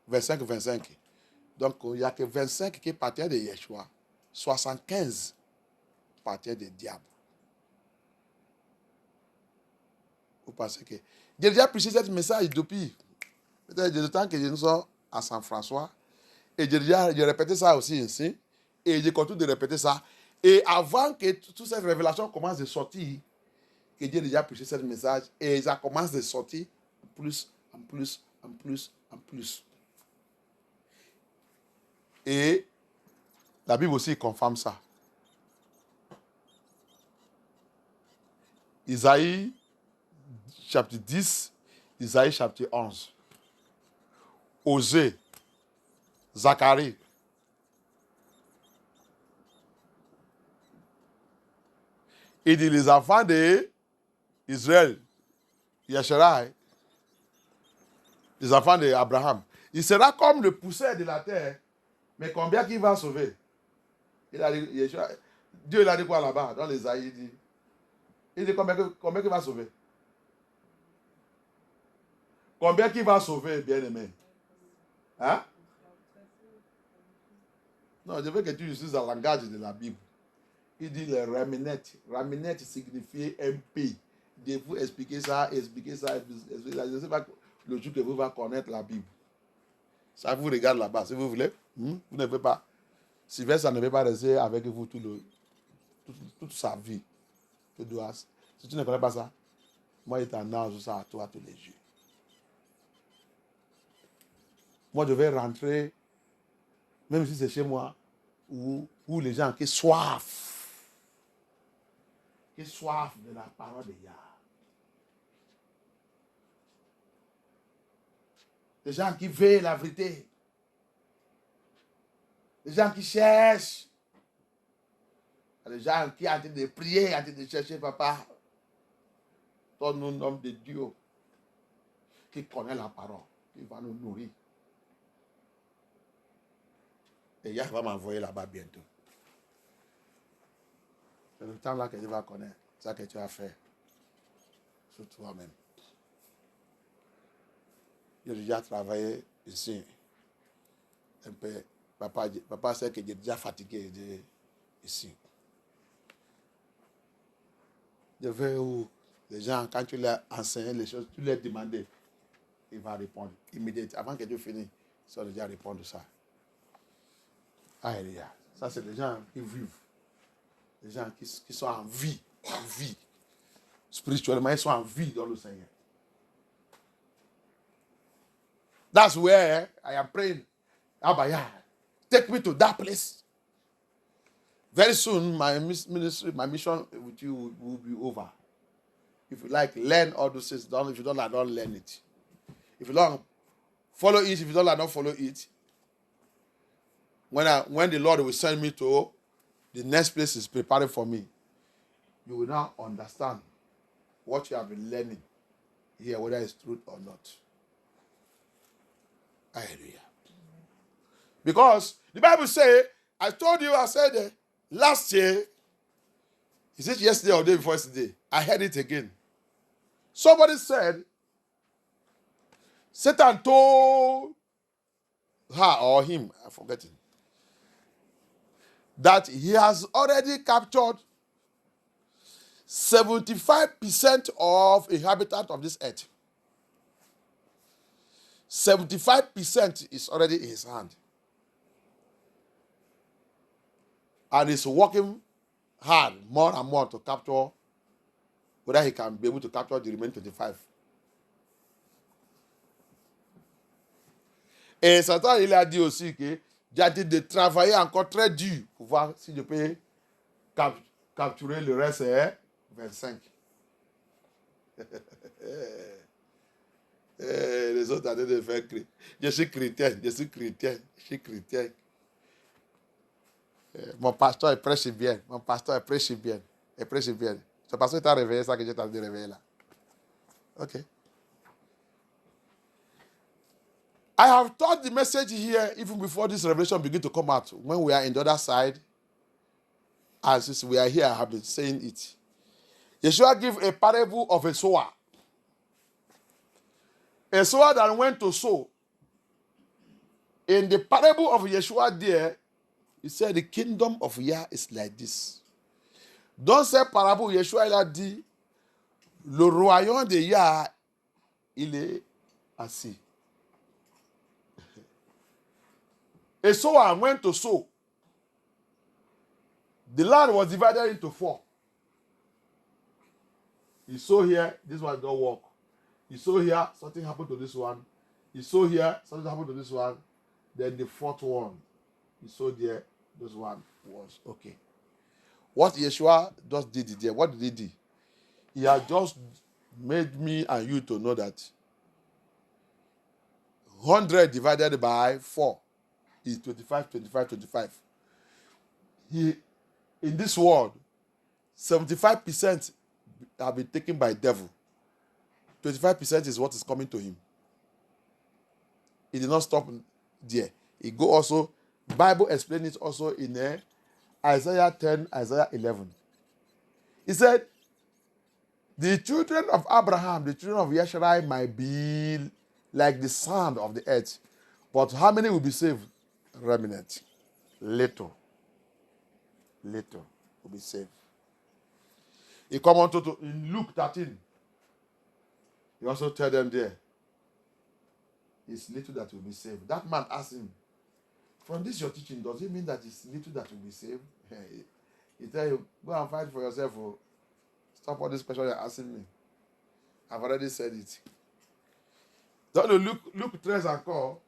25. Donc, il n'y a que 25 qui partaient de Yeshua. 75 partaient du diable. Vous pensez que... J'ai déjà prêché ce message depuis. Peut-être le temps que je nous sommes à San François. Et j'ai répété ça aussi ici. Et je continue de répéter ça. Et avant que toute cette révélation commence de sortir, que Dieu a déjà prêché ce message, et ça commence de sortir en plus. Et la Bible aussi confirme ça. Isaïe chapitre 10, Isaïe chapitre 11. Osée, Zacharie. Il dit les enfants d'Israël, Yasharai, les enfants d'Abraham. Il sera comme le poussière de la terre, mais combien qui va sauver? Il a dit, Dieu il a dit quoi là-bas, dans les Isaïe, il dit combien qui va sauver? Combien qui va sauver, bien-aimé? Hein? Non, je veux que tu utilises le langage de la Bible. Il dit les raminettes. Raminette signifie un pays. De vous expliquer ça. Je ne sais pas le jour que vous allez connaître la Bible. Ça vous regarde là-bas, si vous voulez. Vous ne pouvez pas. Sylvain, ça ne peut pas rester avec vous toute sa vie. Si tu ne connais pas ça, moi, je t'annonce ça à toi tous les jours. Moi, je vais rentrer, même si c'est chez moi, où les gens qui soif de la parole de Yah. Les gens qui veulent la vérité. Les gens qui cherchent. Les gens qui sont en train de prier, en train de chercher, papa. Donne-nous un homme de Dieu qui connaît la parole, qui va nous nourrir. Et Yah va m'envoyer là-bas bientôt. C'est le temps là que tu vas connaître. C'est ça que tu as fait. Sur toi-même. J'ai déjà travaillé ici. Un peu. Papa sait que j'ai déjà fatigué ici. Je vais où les gens, quand tu leur enseignes les choses, tu leur demandes, il va répondre immédiatement. Avant que tu finisses, il va déjà répondre ça. Alléluia. Ça, c'est les gens qui vivent. Les gens qui sont en vie. Spirituellement, ils sont en vie dans le Seigneur. That's where I am praying. Abaya, take me to that place. Very soon, my ministry, my mission with you will be over. If you like, learn all those things. If you don't like, don't learn it. If you don't follow it, if you don't like, don't follow it. When the Lord will send me to the next place is preparing for me, you will now understand what you have been learning here, whether it's truth or not. Hallelujah. Because the Bible says, I told you, I said last year, is it yesterday or the day before yesterday? I heard it again. Somebody said, Satan told her or him, I'm forgetting, that he has already captured 75% of inhabitants of this earth. 75% is already in his hand. And he's working hard more and more to capture whether he can be able to capture the remaining 25. Et Satan, il a dit aussi que j'ai dit de travailler encore très dur pour voir si je peux capturer le reste, 25. Les autres ont de faire crier. Je suis chrétien. Mon pasteur, il prêche bien. C'est parce que tu as réveillé ça que je t'ai dit de réveiller là. Ok. I have taught the message here even before this revelation began to come out. When we are in the other side, and since we are here, I have been saying it. Yeshua gave a parable of a sower. A sower that went to sow. In the parable of Yeshua there, he said the kingdom of Yah is like this. Dans cette parable, Yeshua il a dit, le royaume de Yah, il est assis. A sower went to sow. The land was divided into 4. He sow here, this one don't work. He sow here, something happened to this one. He sow here, something happened to this one. Then the 4th one, he sowed there, this one was okay. What Yeshua just did there, what did he do? He had just made me and you to know that 100 divided by 4 is 25, 25, 25. In this world, 75% have been taken by the devil. 25% is what is coming to him. He did not stop there. He go also, Bible explains it also in Isaiah 10, Isaiah 11. He said, the children of Abraham, the children of Yeshua might be like the sand of the earth. But how many will be saved? Remnant. Little will be saved. He come on to in Luke 13. He also tell them there, it's little that will be saved. That man asked him, from this your teaching, does it mean that it's little that will be saved? He tell you, go and fight for yourself. Stop all this question you're asking me. I've already said it. Dans le Luc 13 encore,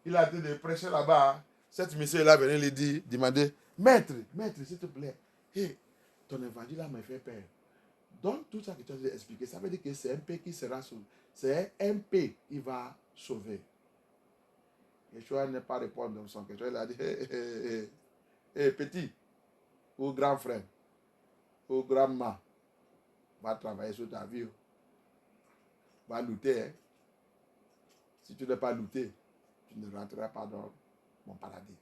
il a été de prêcher là-bas. Cette mission là venait lui dire, demander, maître, s'il te plaît, hey, ton évangile m'a fait peur. Donc tout ça que tu as expliqué, ça veut dire que c'est un P qui sera sauvé. C'est un P qui va sauver. Yeshua n'est pas répondre dans son question. Il a dit, hey, petit, ou grand frère, ou grand-mère, va travailler sur ta vie. Va lutter. Hein. Si tu n'es pas lutté, tu ne rentreras pas dans mon paradis.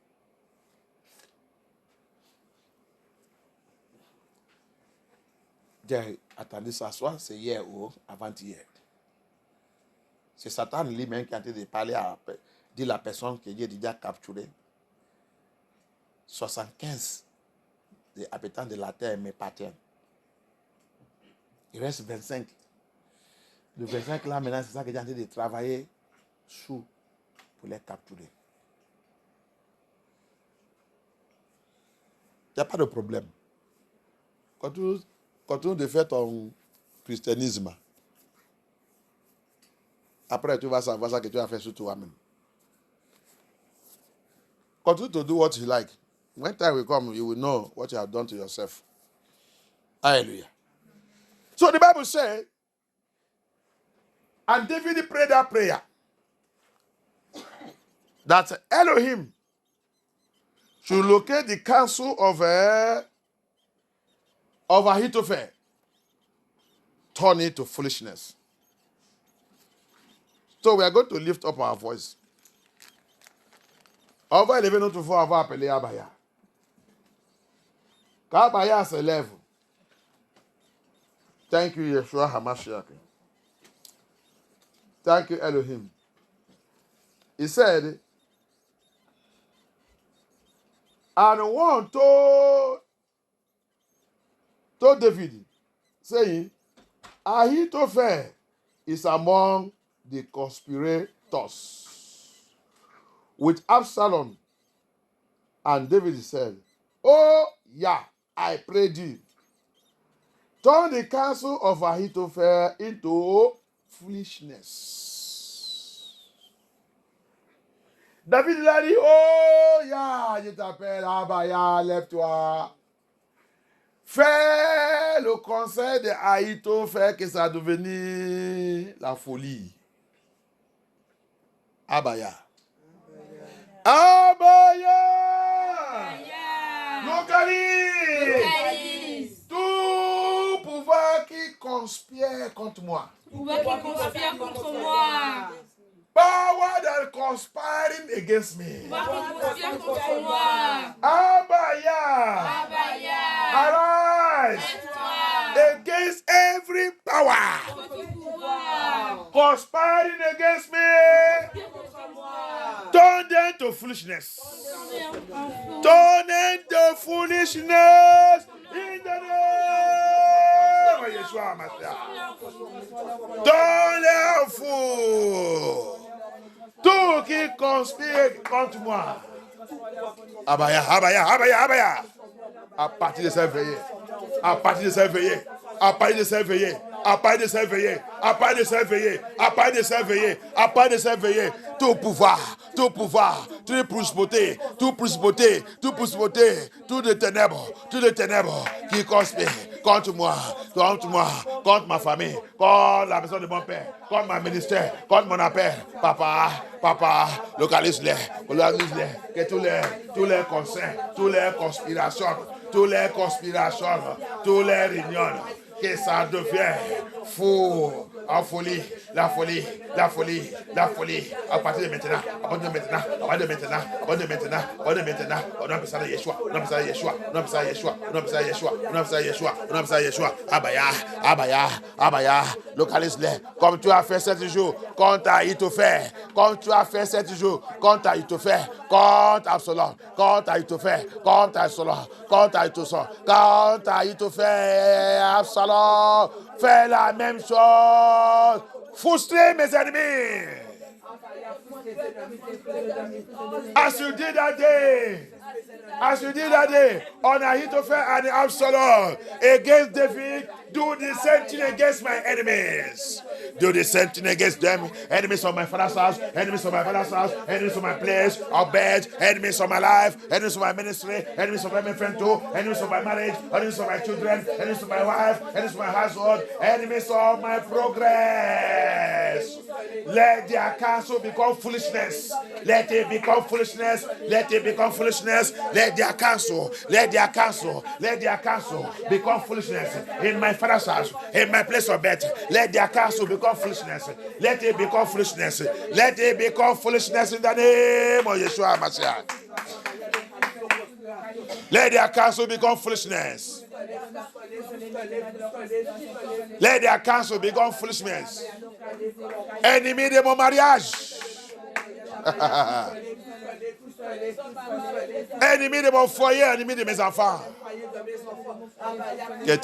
J'ai attendu ça, soit c'est hier ou avant-hier. C'est Satan lui-même qui a été de parler à la personne que Dieu a déjà capturée. 75 des habitants de la terre m'appartiennent. Il reste 25. Le 25 là, maintenant, c'est ça que j'ai en train de travailler sous pour les capturer. Il n'y a pas de problème. Continue de faire ton christianisme. Après, tu vas savoir ça que tu as fait sur toi-même. Continue to do what you like. When time will come, you will know what you have done to yourself. Hallelujah. So the Bible says, and David prayed that prayer, that Elohim should locate the counsel of Ahithophel, turn it to foolishness. So we are going to lift up our voice. On va élever notre voix, on va appeler Abaya. Quand Abaya se lève, thank you, Yeshua HaMashiach. Thank you, Elohim. He said, and one told David, saying, Ahithophel is among the conspirators with Absalom. And David said, oh, yeah, I pray thee, turn the counsel of Ahithophel into foolishness. David l'a dit, oh, yeah, je t'appelle, Abaya, lève-toi. Fais le conseil de Ahithophel que ça a devenu la folie. Abaya. Abaya. Localise. Tout pouvoir qui conspire contre moi. Pouvoir qui conspire contre moi. Power that conspiring against me. Pouvoir qui conspire contre moi. Abaya. Abaya. Arise. Lève-toi. Against every power Contre tout pouvoir. conspiring against me. Contre moi. Turn Turn them to foolishness. Turn them to foolishness. In the name of Yeshua HaMashiach. Turn them fools. Tout qui conspire contre moi. Abaya, abaya, abaya, abaya. À partir de cette veillée. À partir de cette veillée. À partir de cette veillée. À partir de cette veillée. À partir de cette veillée. À partir de cette veillée. À partir de cette veillée. Tout pouvoir, toute principauté, tout de ténèbres qui conspire contre moi, contre ma famille, contre la maison de mon père, contre ma ministère, contre mon appel. Papa, localise-les, que tous les conseils, toutes les conspirations, tous les réunions, que ça devienne fou, en folie, la folie. À partir de maintenant, on a besoin de Yeshua. Abaya, localise-les, comme tu as fait 7 jours, quand tu as eu te faire, contre Absalom, contre Ahitophel, Absalom, fais la même chose. Frustrer mes ennemis. As you did that day on Ahitophel and Absalom against David, do the same thing against my enemies. Do the same thing against them. Enemies of my father's house, enemies of my father's house, enemies of my place of bed, enemies of my life, enemies of my ministry, enemies of my friend too, enemies of my marriage, enemies of my children, enemies of my wife, enemies of my household, enemies of my progress. Let their counsel become foolishness. Let it become foolishness. Let their counsel become foolishness. In my father's house, in my place of bed, let their counsel become foolishness. Let it become foolishness. Let it become foolishness in the name of Yeshua HaMashiach. Let their counsel become foolishness. Let their counsel become foolishness. Ennemi de mon mariage. Ennemi de mon foyer, ennemi de mes enfants. Que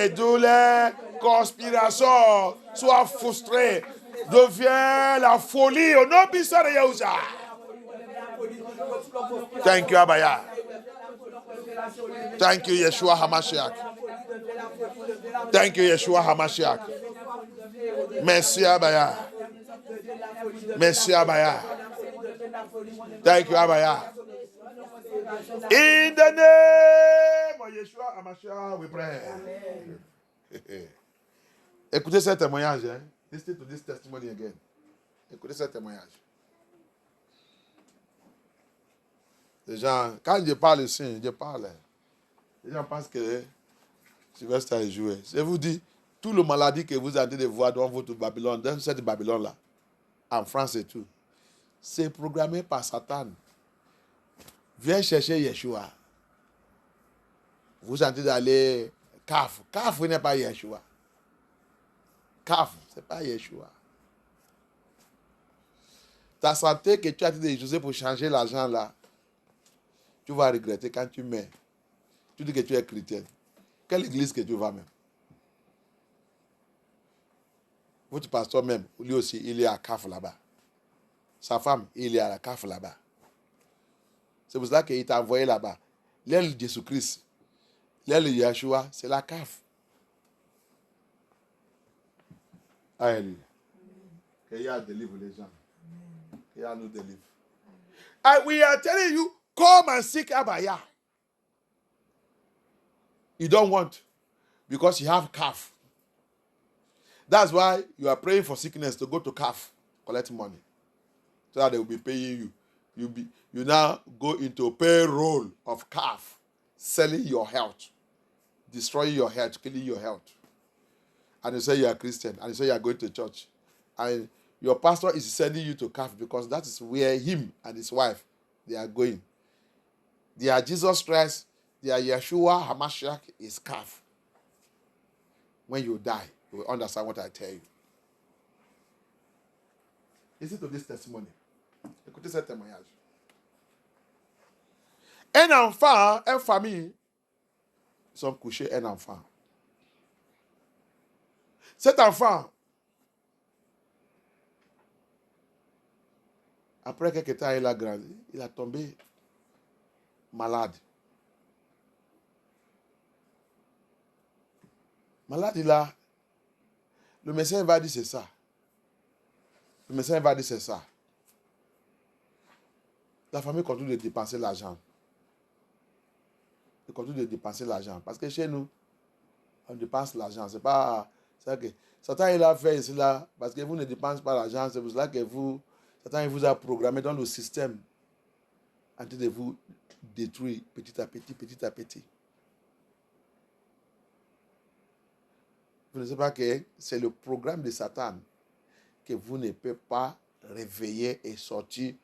tous les conspirations soient frustrées. Devient la folie au nom puissant de Yahushua. Thank you, Abaya. Thank you, Yeshua HaMashiach. Thank you, Yeshua HaMashiach. Merci, Abaya. Merci, Abaya. Thank you, Abaya. In the name of Yeshua HaMashiach, we pray. Écoutez ce témoignage. Hein? Listen to this testimony again. Écoutez ce témoignage. Les gens, quand je parle ici, je parle. Les gens pensent que Sylvestre est joué. Je vous dis, tout le maladie que vous êtes en train de voir dans votre Babylone, dans cette Babylone-là, en France et tout, c'est programmé par Satan. Viens chercher Yeshua. Vous êtes en train d'aller CAF. CAF n'est pas Yeshua. CAF, ce n'est pas Yeshua. Ta santé que tu as été utilisée pour changer l'argent là, tu vas regretter quand tu mets. Tu dis que tu es chrétien. Quelle église que tu vas même? Votre pasteur même, lui aussi, il est à CAF là-bas. Sa femme, il est à la CAF là-bas. C'est pour ça qu'il t'a envoyé là-bas. L'aile de Jésus-Christ, l'aile de Yeshua, c'est la CAF. Alléluia. Que Yah délivre les gens. Que Yah nous délivre. And we are telling you, come and seek Abaya. You don't want, because you have CAF. That's why you are praying for sickness to go to CAF, collect money, so that they will be paying you. You now go into payroll of CAF, selling your health, destroying your health, killing your health. And you say you are Christian, and you say you are going to church. And your pastor is sending you to CAF because that is where him and his wife, they are going. They are Jesus Christ, they are Yeshua HaMashiach is CAF. When you die, you will understand what I tell you. Listen to this testimony. Écoutez ce témoignage. Un enfant, une famille, ils sont couchés, un enfant. Cet enfant, après quelques temps, il a grandi, il a tombé malade. Malade, le médecin va dire c'est ça. Le médecin va dire c'est ça. La famille continue de dépenser l'argent. Elle continue de dépenser l'argent. Parce que chez nous, on dépense l'argent. C'est pas ça que Satan il a fait cela parce que vous ne dépensez pas l'argent. C'est pour cela que Satan il vous a programmé dans le système en train de vous détruire petit à petit, petit à petit. Vous ne savez pas que c'est le programme de Satan que vous ne pouvez pas réveiller et sortir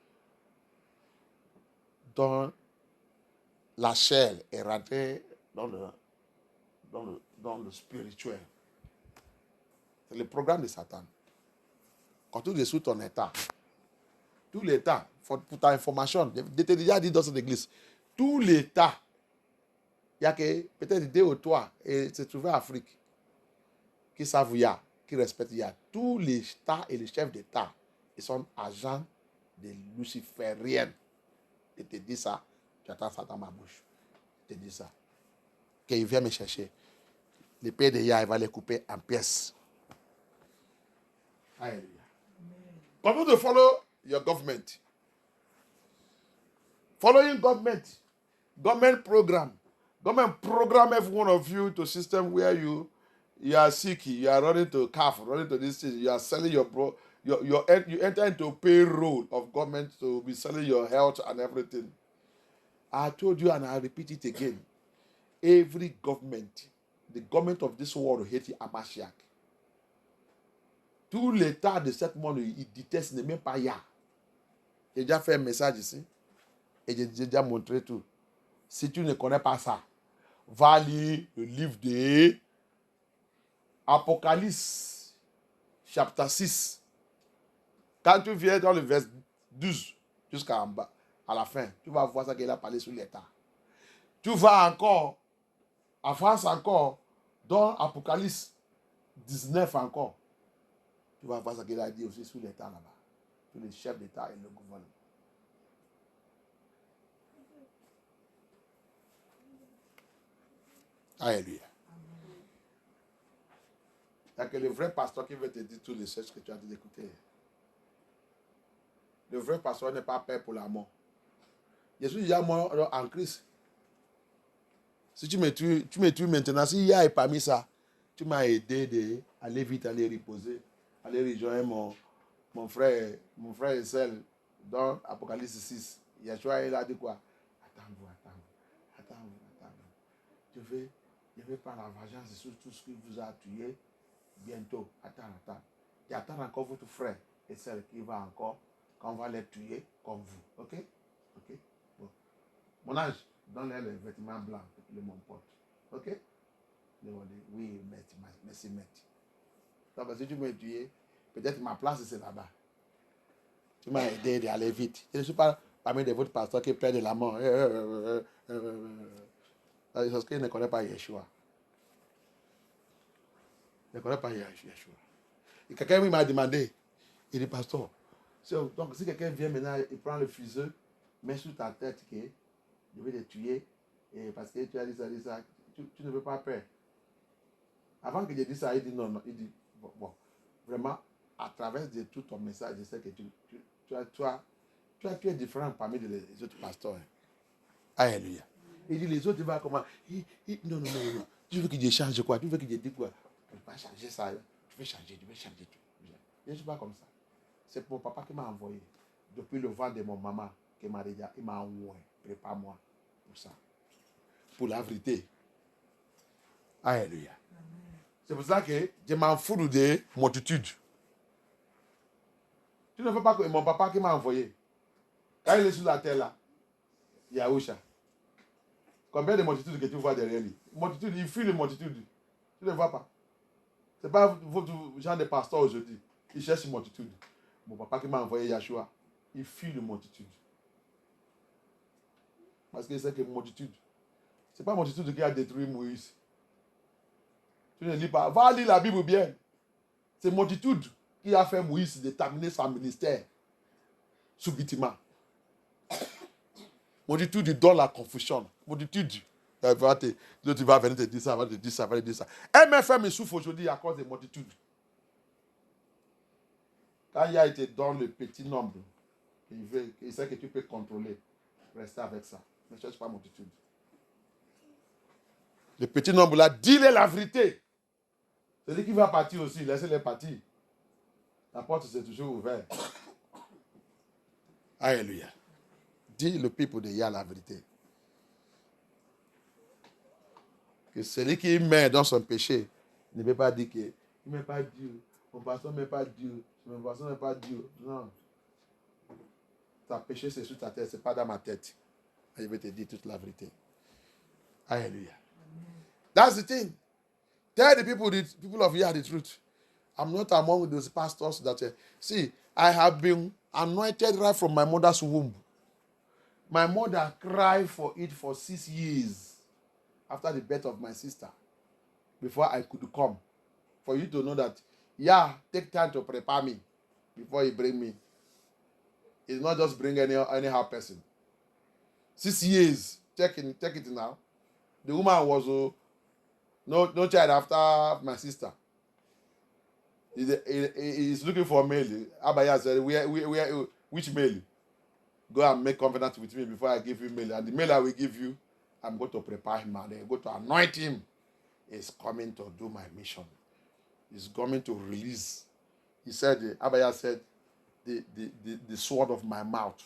dans la chair et rentrer dans le spirituel. C'est le programme de Satan. Quand tu es sous ton état, tout l'état, pour ta information, je t'ai déjà dit dans cette église, tout l'état, il y a que peut-être 2 ou 3, et se trouver en Afrique, qui savent Yah, qui respectent Yah. Tous les États et les chefs d'État, ils sont agents de lucifériens. Je te dis ça, tu attends ça dans ma bouche. Je te dis ça. Qu'il vient me chercher. Les pères de Yah, il va les couper en pièces. Alléluia. Continue to follow your government. Following government. Government program. Government program every one of you to system where you are sick, you are running to CAF, running to this thing, you are selling you enter into payroll of government to be selling your health and everything. I told you and I repeat it again. Every government, the government of this world hate Amashiach. Tout l'état de cette monde, il déteste même pas Yah. J'ai déjà fait un message ici et j'ai déjà montré tout. Si tu ne connais pas ça, va lire le livre de Apocalypse, chapitre 6. Quand tu viens dans le verset 12 jusqu'à en bas, à la fin, tu vas voir ça qu'il a parlé sur l'état. Tu vas encore, avance encore, dans Apocalypse 19 encore. Tu vas voir ce qu'il a dit aussi sur l'état là-bas. Tous les chefs d'État et le gouvernement. Alléluia. Il n'y a que le vrai pasteur qui veut te dire tous les choses que tu as dit d'écouter. Le vrai pasteur n'est pas peur pour la mort. Je suis déjà mort en Christ. Si tu me tues maintenant, si Yah est parmi ça, tu m'as aidé d'aller vite, aller reposer, aller rejoindre mon frère et celle dans Apocalypse 6. Yeshua il a dit quoi? Attends-vous. Je vais prendre la vengeance sur tout ce qui vous a tué bientôt. Attends. Et attends encore votre frère et celle qui va encore, qu'on va les tuer comme vous. Ok? Bon. Mon âge, donne-leur les vêtements blancs pour qu'ils m'en portent. Ok? Oui, merci. Donc, si tu m'as tué, peut-être ma place c'est là-bas. Tu m'as aidé d'aller vite. Je ne suis pas parmi de votre pasteur qui perd de la mort. Parce qu'il ne connaît pas Yeshua. Il ne connaît pas Yeshua. Et quelqu'un m'a demandé, il dit, pasteur, donc si quelqu'un vient maintenant, il prend le fuseau, met sur ta tête que je vais te tuer, et parce que tu as dit ça, tu ne veux pas peur. Avant que je dise ça, il dit non, il dit, bon, vraiment, à travers de tout ton message, je sais que tu es différent parmi les autres pasteurs. Alléluia. Il dit, les autres, ils vont comment? Non. Tu veux que je change quoi? Tu veux que je dise quoi? Je ne vais pas changer ça. Tu veux changer tout. Je ne suis pas comme ça. C'est mon papa qui m'a envoyé. Depuis le vent de mon maman, il m'a envoyé. Prépare-moi pour ça. Pour la vérité. Alléluia. C'est pour ça que je m'en fous des multitudes. Tu ne veux pas que mon papa qui m'a envoyé, quand il est sur la terre là, Yahusha, combien de multitudes que tu vois derrière lui? Multitude, il fuit les multitudes. Tu ne vois pas. Ce n'est pas votre genre de pasteur aujourd'hui. Il cherche une multitude. Mon papa qui m'a envoyé Yahshua, il fuit une multitude. Parce qu'il sait que multitude, ce n'est pas multitude qui a détruit Moïse. Tu ne lis pas. Va lire la Bible bien. C'est multitude qui a fait Moïse de terminer son ministère subitement. Multitude donne la confusion. Multitude, tu vas venir te dire ça, va te dire ça, va te dire ça. MFM souffre aujourd'hui à cause des multitudes. Quand il a été dans le petit nombre, il sait que tu peux contrôler. Restez avec ça. Ne cherche pas multitude. Le petit nombre là, dis-le la vérité. Celui qui va partir aussi, laissez-les partir. La porte s'est toujours ouverte. Alléluia. Dis le peuple de Yah la vérité. Que celui qui met dans son péché ne peut pas dire que il ne met pas Dieu. Mon pasteur ne met pas Dieu. Mon pasteur ne met pas Dieu. Non. Ta péché, c'est sur ta tête, ce n'est pas dans ma tête. Je vais te dire toute la vérité. Alléluia. That's the thing. Tell the people of Yah the truth. I'm not among those pastors that see, I have been anointed right from my mother's womb. My mother cried for it for 6 years after the birth of my sister before I could come. For you to know that, yeah, take time to prepare me before you bring me. It's not just bring anyhow person. 6 years. Check it now. The woman was no child after my sister. He's looking for a male. Abaya said, which male? Go and make covenant with me before I give you male. And the male I will give you, I'm going to prepare him and I'm going to anoint him. He's coming to do my mission. He's coming to release. He said, Abaya said, the sword of my mouth.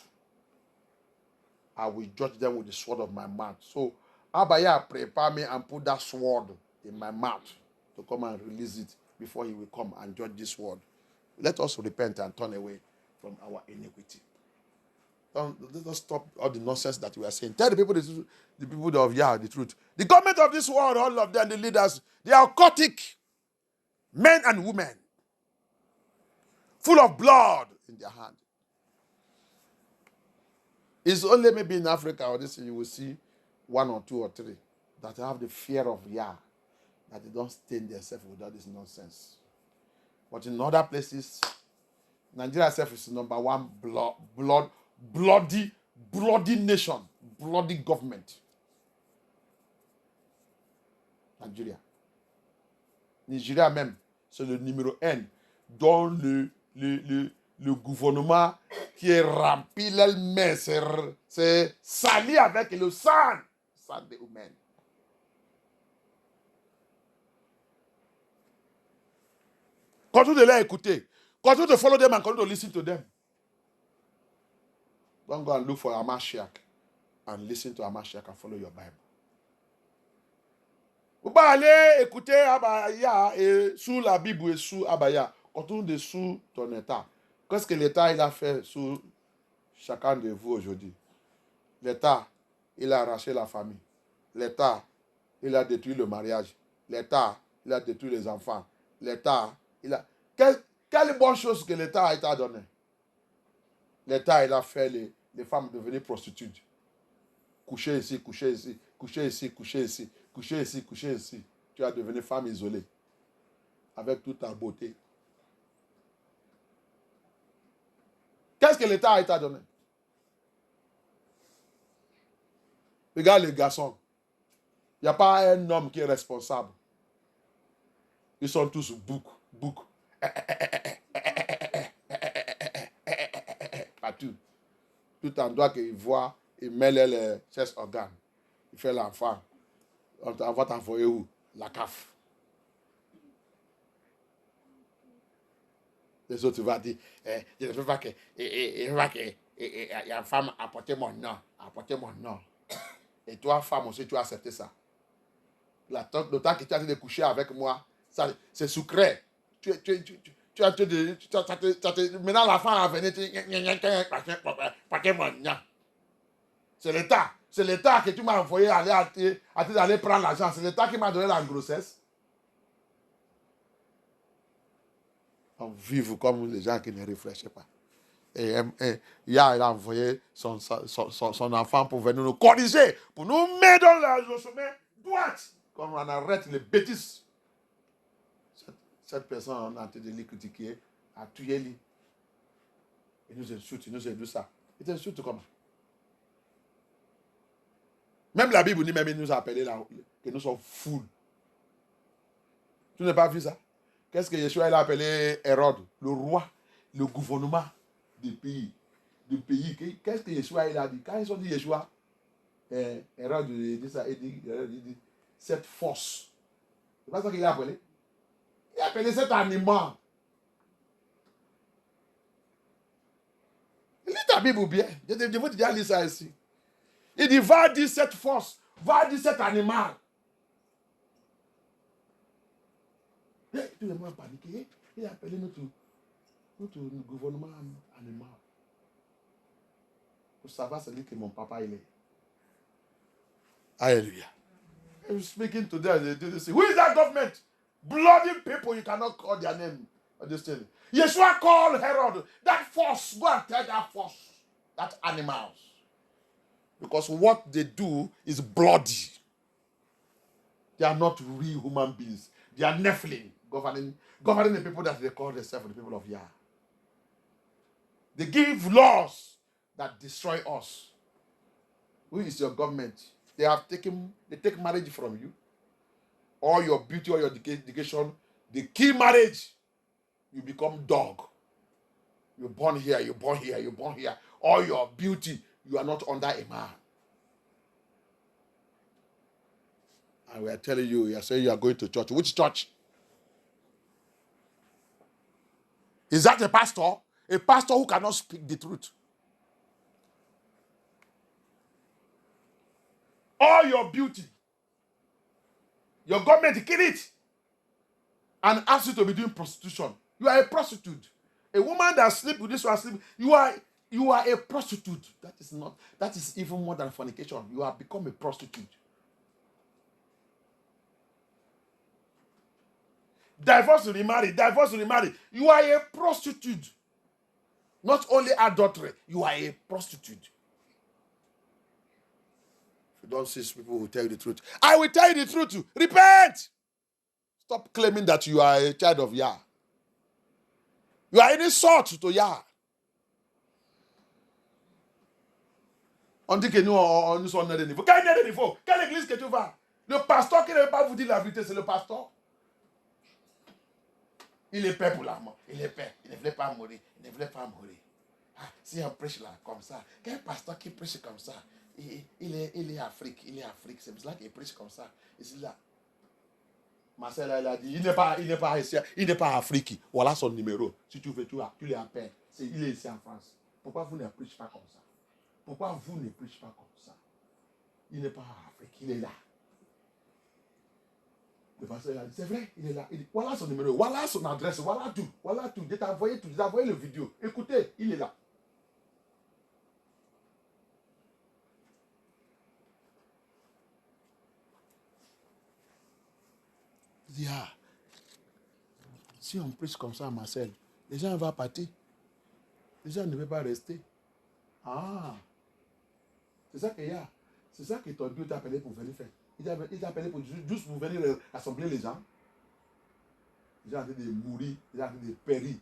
I will judge them with the sword of my mouth. So Abaya prepare me and put that sword in my mouth to come and release it before he will come and judge this world. Let us repent and turn away from our iniquity. Let us stop all the nonsense that we are saying. Tell the people of Yah the truth. The government of this world, all of them, the leaders, they are occultic. Men and women. Full of blood in their hand. It's only maybe in Africa or this you will see 1 or 2 or 3 that have the fear of Yah, that they don't stain themselves without this nonsense. But in other places, Nigeria itself is number 1 bloody nation, bloody government. Nigeria même, c'est le numéro 1 dans le gouvernement qui est rempli l'elle-même, c'est sali avec le sang des humains. Continue de les écouter. Continue to follow them and continue to listen to them. Don't go and look for Hamashiach and listen to Hamashiach and follow your Bible. Vous pouvez aller écouter Abaya et sous la Bible et sous Abaya. Continue de sous ton état. Qu'est-ce que l'État il a fait sous chacun de vous aujourd'hui? L'État, il a arraché la famille. L'État, il a détruit le mariage. L'État, il a détruit les enfants. L'État, il a... Quelle bonne chose que l'État a donné? L'État, il a fait les femmes devenir prostituées. Coucher ici, coucher ici, coucher ici, coucher ici, coucher ici, coucher ici. Tu as devenu femme isolée. Avec toute ta beauté. Qu'est-ce que l'État a donné? Regarde les garçons. Il n'y a pas un homme qui est responsable. Ils sont tous bouc. Partout. Tout endroit qu'il voit, il met les chest organes. Il fait l'enfant. On va t'envoyer où? La CAF. Les autres vont dire, je ne veux pas que y a une femme apporter mon nom. Et toi, femme aussi, tu as accepté ça. Le temps que tu as été coucher avec moi, c'est secret. Maintenant, la femme a venu. C'est l'État. C'est l'État que tu m'as envoyé aller prendre l'argent. C'est l'État qui m'a donné la grossesse. On vive comme les gens qui ne réfléchissent pas. il a envoyé son enfant pour venir nous corriger, pour nous mettre dans le chemin droite, quand on arrête les bêtises. Cette personne, on a en train de les critiquer, a tué lui. Il nous insulte, il nous dit ça. Il t'insulte comment? Même la Bible dit, même il nous a appelé là, que nous sommes fous. Tu n'as pas vu ça? Qu'est-ce que Yeshua a appelé Hérode, le roi, le gouvernement du pays? Qu'est-ce que Yeshua a dit? Quand ils ont dit Yeshua, Hérode dit ça, il dit cette force. C'est pas ça qu'il a appelé? Il a appelé cet animal. Lis ta Bible bien. Je vous déjà lire ça ici. Il dit, va dire cette force, va dire cet animal. Tout le monde a paniqué. Il a appelé notre gouvernement animal. Pour savoir celui que mon papa il est. Alléluia. I'm speaking to them. They say, who is that government? Bloody people, you cannot call their name. Understand? Yeshua called Herod. That force, go and tell that force, that animals. Because what they do is bloody. They are not real human beings. They are Nephilim, governing the people that they call themselves the people of Yah. They give laws that destroy us. Who is your government? They take marriage from you. All your beauty, all your education, they kill marriage. You become dog. You're born here, you're born here, you're born here. All your beauty, you are not under a man. And we are telling you, you are saying you are going to church. Which church? Is that a pastor? A pastor who cannot speak the truth. All your beauty, your government kill it and ask you to be doing prostitution. You are a prostitute. A woman that sleep with this one sleep. You are a prostitute. That is even more than fornication. You have become a prostitute. Divorce to remarry, divorce to remarry. You are a prostitute. Not only adultery, you are a prostitute. If you don't see people who tell you the truth, I will tell you the truth too. Repent! Stop claiming that you are a child of Yah. You are any sort to Yah. On dit que nous sommes à des niveaux. Quel est le niveau? Quelle église que tu vas? Le pasteur qui ne veut pas vous dire la vérité, c'est le pasteur. Il est père pour la mort. Il est père. Il ne voulait pas mourir. Il ne voulait pas mourir. Ah, si on prêche là, comme ça, quel pasteur qui prêche comme ça? Il est Afrique. Il est Afrique. C'est pour cela qu'il prêche comme ça. Ici, là. Marcel, elle a dit, il n'est pas ici. Il n'est pas Afrique. Voilà son numéro. Si tu veux, tu l'appelles. Il est ici en France. Pourquoi vous ne prêchez pas comme ça? Pourquoi vous ne prêchez pas comme ça? Il n'est pas Afrique. Il est là. Le pasteur a dit, c'est vrai, il est là. Il dit, voilà son numéro, voilà son adresse, voilà tout. Voilà tout. Je t'ai envoyé tout. Je t'ai envoyé le vidéo. Écoutez, il est là. Il dit, ah, si on prêche comme ça à Marcel, les gens vont partir. Les gens ne veulent pas rester. Ah, c'est ça qu'il y a. C'est ça que ton Dieu t'a appelé pour venir faire. Il t'a appelé pour juste pour venir rassembler les gens. Les gens ont de mourir, les gens ont de périr.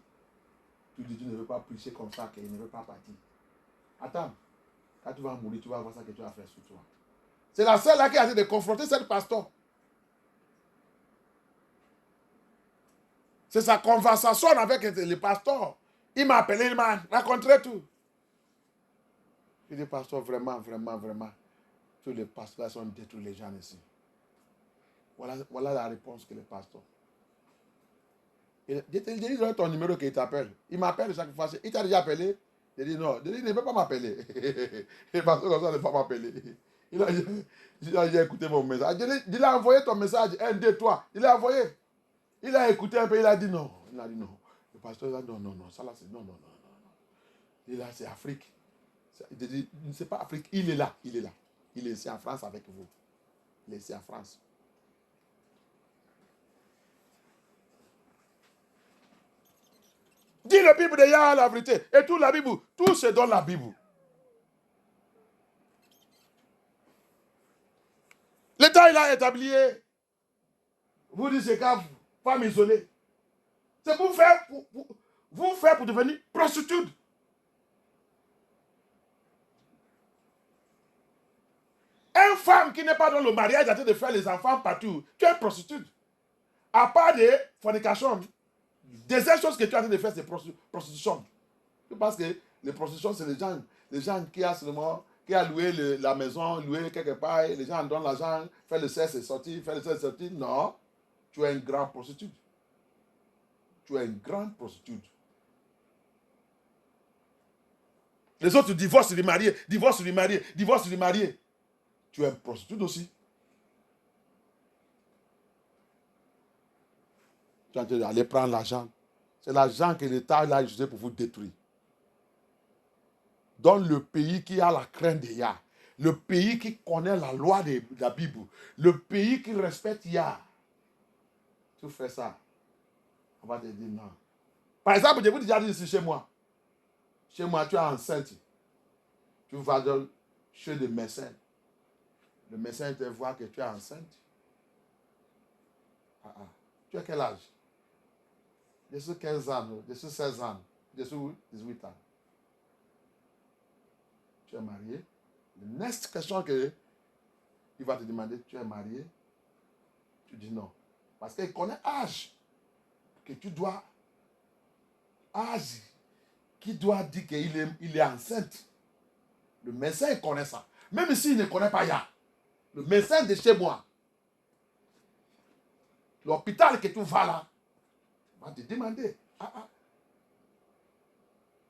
Tu dis, tu ne veux pas prêcher comme ça, qu'il ne veut pas partir. Attends, quand tu vas mourir, tu vas voir ça que tu vas faire sur toi. C'est la seule là qui a été de confronter cette pasteur. C'est sa conversation avec le pasteur. Il m'a appelé, il m'a raconté tout. Je dis, pasteur, vraiment, vraiment, vraiment. Tous les pasteurs sont détruits, les gens ici. Voilà la réponse que le pasteur. Je te dis, donne ton numéro qu'il t'appelle. Il m'appelle chaque fois. Il t'a déjà appelé? Je dis non. Je dis, il ne peut pas m'appeler. Le pasteur comme ça ne peut pas m'appeler. Il a écouté mon message. Il a envoyé ton message. 1, 2, 3. Il a envoyé. Il a écouté un peu. Il a dit non. Il a dit non. Le pasteur a dit non. Ça là, c'est non. Il a dit, c'est Afrique. Je dis, c'est pas Afrique. Il est là. Il est ici en France avec vous. Il est ici en France. Dis la Bible de Yahweh la vérité. Et tout la Bible, tout c'est dans la Bible. L'État, il a établi, vous dites c'est qu'à femme isolée. C'est pour faire, vous faire pour devenir prostituée. Une femme qui n'est pas dans le mariage en train de faire les enfants partout, tu es une prostituée. À part des fornications, des choses que tu es en train de faire, c'est prostitution. Parce que les prostitutions, c'est les gens qui a seulement, qui a loué la maison, loué quelque part, et les gens donnent l'argent, fait le sexe et sortir, fait le sexe et sortir. Non, tu es une grande prostituée. Tu es une grande prostituée. Les autres divorcent les mariés, divorcent les mariés, divorcent les mariés. Tu es une prostituée aussi. Tu es en train d'aller prendre l'argent. C'est l'argent que l'État a utilisé pour vous détruire. Dans le pays qui a la crainte de Yah, le pays qui connaît la loi de la Bible, le pays qui respecte Yah, tu fais ça, on va te dire non. Par exemple, je vous déjà dit ici chez moi. Chez moi, tu es enceinte. Tu vas chez le médecin. Le médecin te voit que tu es enceinte. Tu as quel âge? Je suis 15 ans, je suis 16 ans, je suis 18 ans. Tu es marié. La next question que il va te demander, tu es marié? Tu dis non. Parce qu'il connaît l'âge que tu dois, âge qui doit dire qu'il est enceinte. Le médecin connaît ça. Même s'il ne connaît pas Yah. Le médecin de chez moi, l'hôpital que tu vas là, va te demander,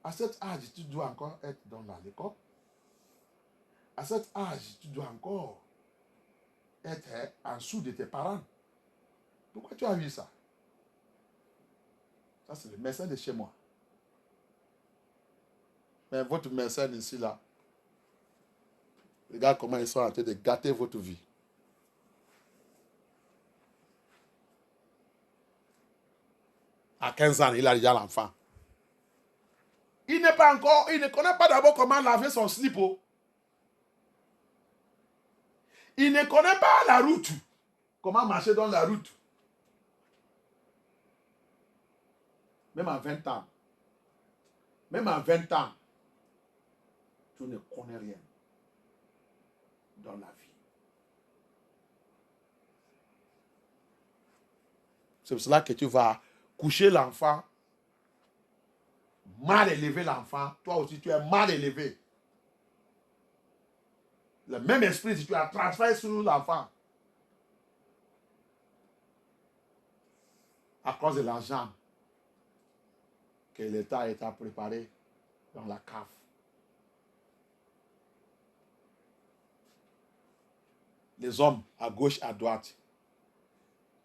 à cet âge, tu dois encore être dans l'école. À cet âge, tu dois encore être en dessous de tes parents. Pourquoi tu as vu ça? Ça, c'est le médecin de chez moi. Mais votre médecin ici, là, regarde comment ils sont en train de gâter votre vie. À 15 ans, il a déjà l'enfant. Il ne connaît pas d'abord comment laver son slip. Il ne connaît pas la route. Comment marcher dans la route. Même à 20 ans. Même à 20 ans. Tu ne connais rien dans la vie. C'est pour cela que tu vas coucher l'enfant, mal élever l'enfant. Toi aussi, tu es mal élevé. Le même esprit, si tu as transféré sur l'enfant. À cause de l'argent que l'État a préparé dans la cave. Les hommes à gauche, à droite.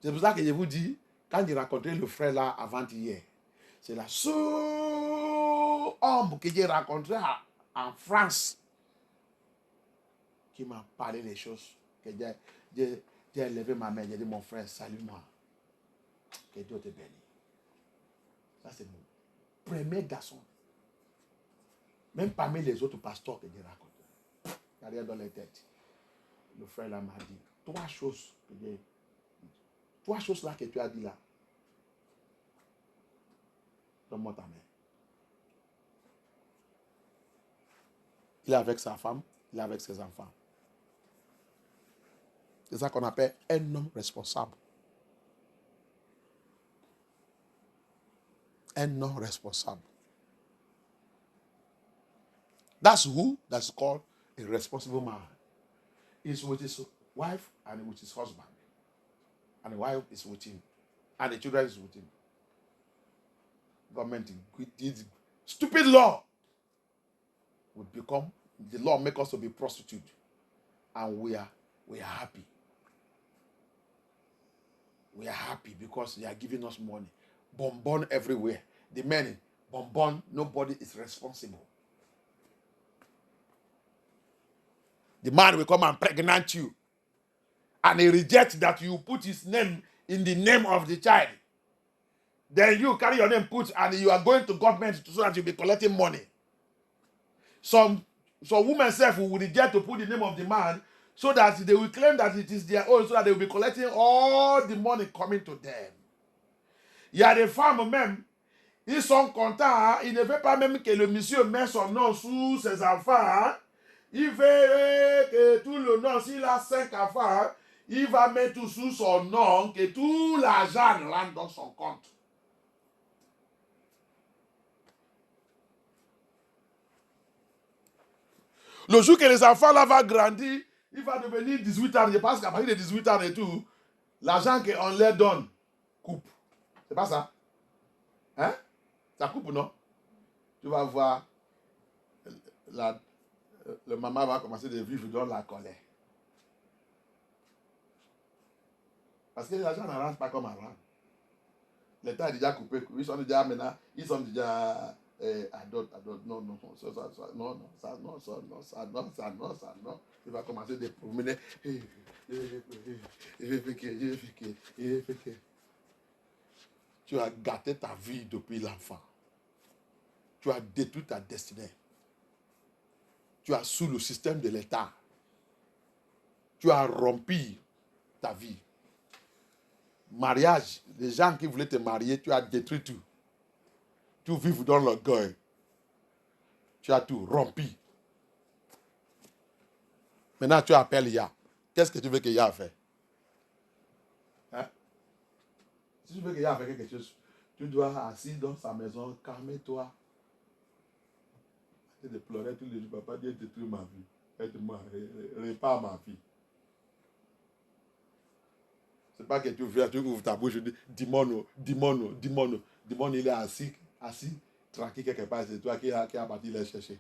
C'est pour ça que je vous dis, quand j'ai rencontré le frère là avant-hier, c'est la seule homme que j'ai rencontré en France qui m'a parlé des choses. Que j'ai levé ma main, j'ai dit, mon frère, salue-moi. Que Dieu te bénisse. Ça, c'est mon premier garçon. Même parmi les autres pasteurs que j'ai rencontrés. Il n'y a rien dans les têtes. Le frère là m'a dit, trois choses là que tu as dit là. Donne-moi ta main. Il est avec sa femme, il est avec ses enfants. C'est ça qu'on appelle un homme responsable. Un homme responsable. That's called a responsible man. He's with his wife and with his husband. And the wife is with him. And the children is with him. Government did stupid law would become, the law make us to be prostitute. And we are happy. We are happy because they are giving us money. Bonbon everywhere. The money, bonbon, nobody is responsible. The man will come and pregnant you. And he rejects that you put his name in the name of the child. Then you carry your name put and you are going to government so that you'll be collecting money. Some women self will reject to put the name of the man so that they will claim that it is their own, so that they will be collecting all the money coming to them. Il y a des femmes même, ils sont contents, ils ne veulent pas même que le monsieur mette son nom sous ses enfants. Il veut que tout le nom, s'il a 5 enfants, il va mettre tout sous son nom, que tout l'argent rentre dans son compte. Le jour que les enfants là vont grandir, il va devenir 18 ans. Je pense qu'à partir de 18 ans et tout, l'argent qu'on leur donne coupe. C'est pas ça? Hein? Ça coupe ou non? Tu vas voir, le maman va commencer de vivre dans la colère. Parce que l'argent ne rentre pas comme avant. L'État est déjà coupé. Ils sont déjà maintenant, ils sont déjà adultes. Non, non. Il va commencer de promener. Tu as gâté ta vie depuis l'enfant. Tu as détruit ta destinée. Tu as sous le système de l'État. Tu as rompu ta vie. Mariage, les gens qui voulaient te marier, tu as détruit tout. Tu vives dans l'orgueil. Tu as tout rompu. Maintenant, tu appelles Ya. Qu'est-ce que tu veux que Ya fasse? Hein? Si tu veux que Ya fasse quelque chose, tu dois assis dans sa maison, calme-toi. Arrête de pleurer tous les jours. Papa, Dieu détruit ma vie. Aide-moi, répare ma vie. C'est pas que tu ouvres ta bouche, tu dis, Dimon, il est assis, tranquille quelque part, c'est toi qui a parti les chercher.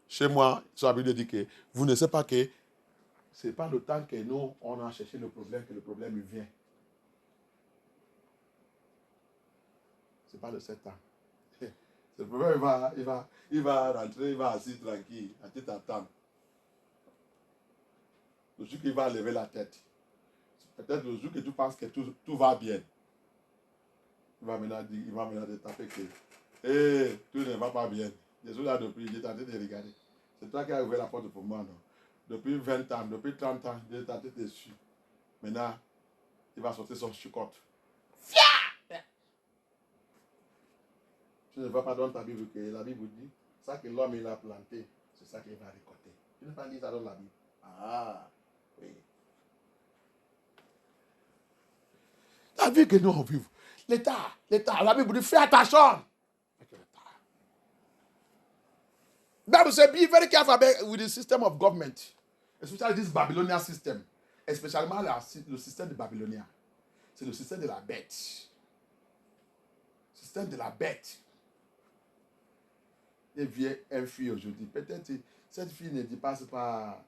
Chez moi, sur la Bible dit que vous ne savez pas que ce n'est pas le temps que nous, on a cherché le problème, que le problème vient. Ce n'est pas le 7 ans. Le problème, il va rentrer, il va assis tranquille, à tête attendre. Le jour qu'il va lever la tête, peut-être le jour que tu penses que tout va bien, il va maintenant te taper que tout ne va pas bien. Je suis là depuis, j'ai tenté de regarder. C'est toi qui as ouvert la porte pour moi, non? Depuis 20 ans, depuis 30 ans, j'ai tenté dessus. Maintenant, il va sortir son chicotte. Tu ne vas pas dans ta Bible que la Bible dit, ça que l'homme il a planté, c'est ça qu'il va récolter. Tu ne pas dit ça dans la Bible. Ah, oui. La vie que nous on vit, l'État, la Bible dit, fais attention. Bible says, be very careful with the system of government, especially this Babylonian system, especially le système de Babylonia. C'est le système de la bête. Système de la bête. Il vient une fille aujourd'hui. Peut-être cette fille ne dépasse pas,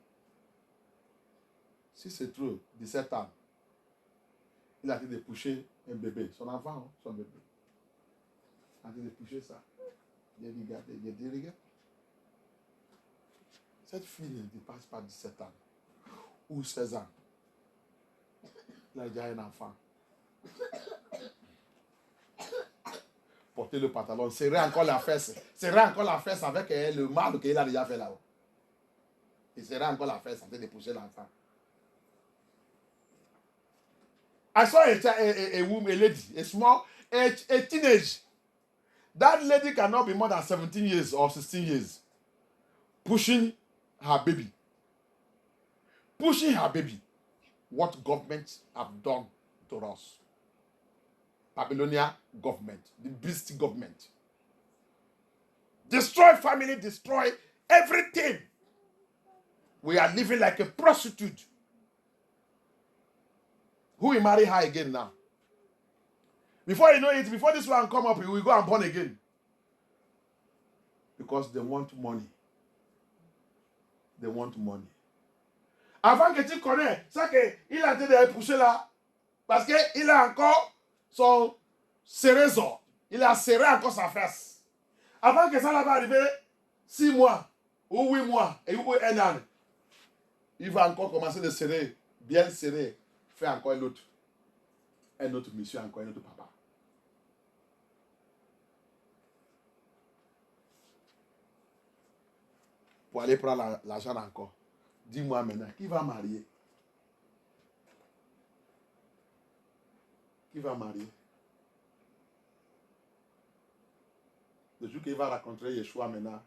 si c'est trop, 17 ans. Il a été de coucher un bébé, son enfant, son bébé. Il a été de coucher ça. Il a dit, regarde. Cette fille ne dépasse pas 17 ans ou 16 ans. Il a déjà un enfant. Porter le pantalon, serrer encore la fesse avec le mal qu'il a déjà fait là-haut. Il serrait encore la fesse en train de pousser l'enfant. I saw a woman, a lady, a teenage. That lady cannot be more than 17 years or 16 years. Pushing her baby. Pushing her baby. What governments have done to us. Babylonia government, the beast government. Destroy family, destroy everything. We are living like a prostitute. Who will marry her again now? Before you know it, before this one come up, he will go and born again. Because they want money. They want money. Avant que tu connais, c'est qu'il a été de pousser là. Parce qu'il a encore son cérézo. Il a serré encore sa fesse. Avant que ça va arriver, 6 mois ou 8 mois et ou 1 an, il va encore commencer de serrer bien serré, fais encore une autre mission, encore un autre papa. Pour aller prendre l'argent encore. Dis-moi maintenant, qui va marier? Qui va marier? Le jour qu'il va rencontrer Yeshua maintenant,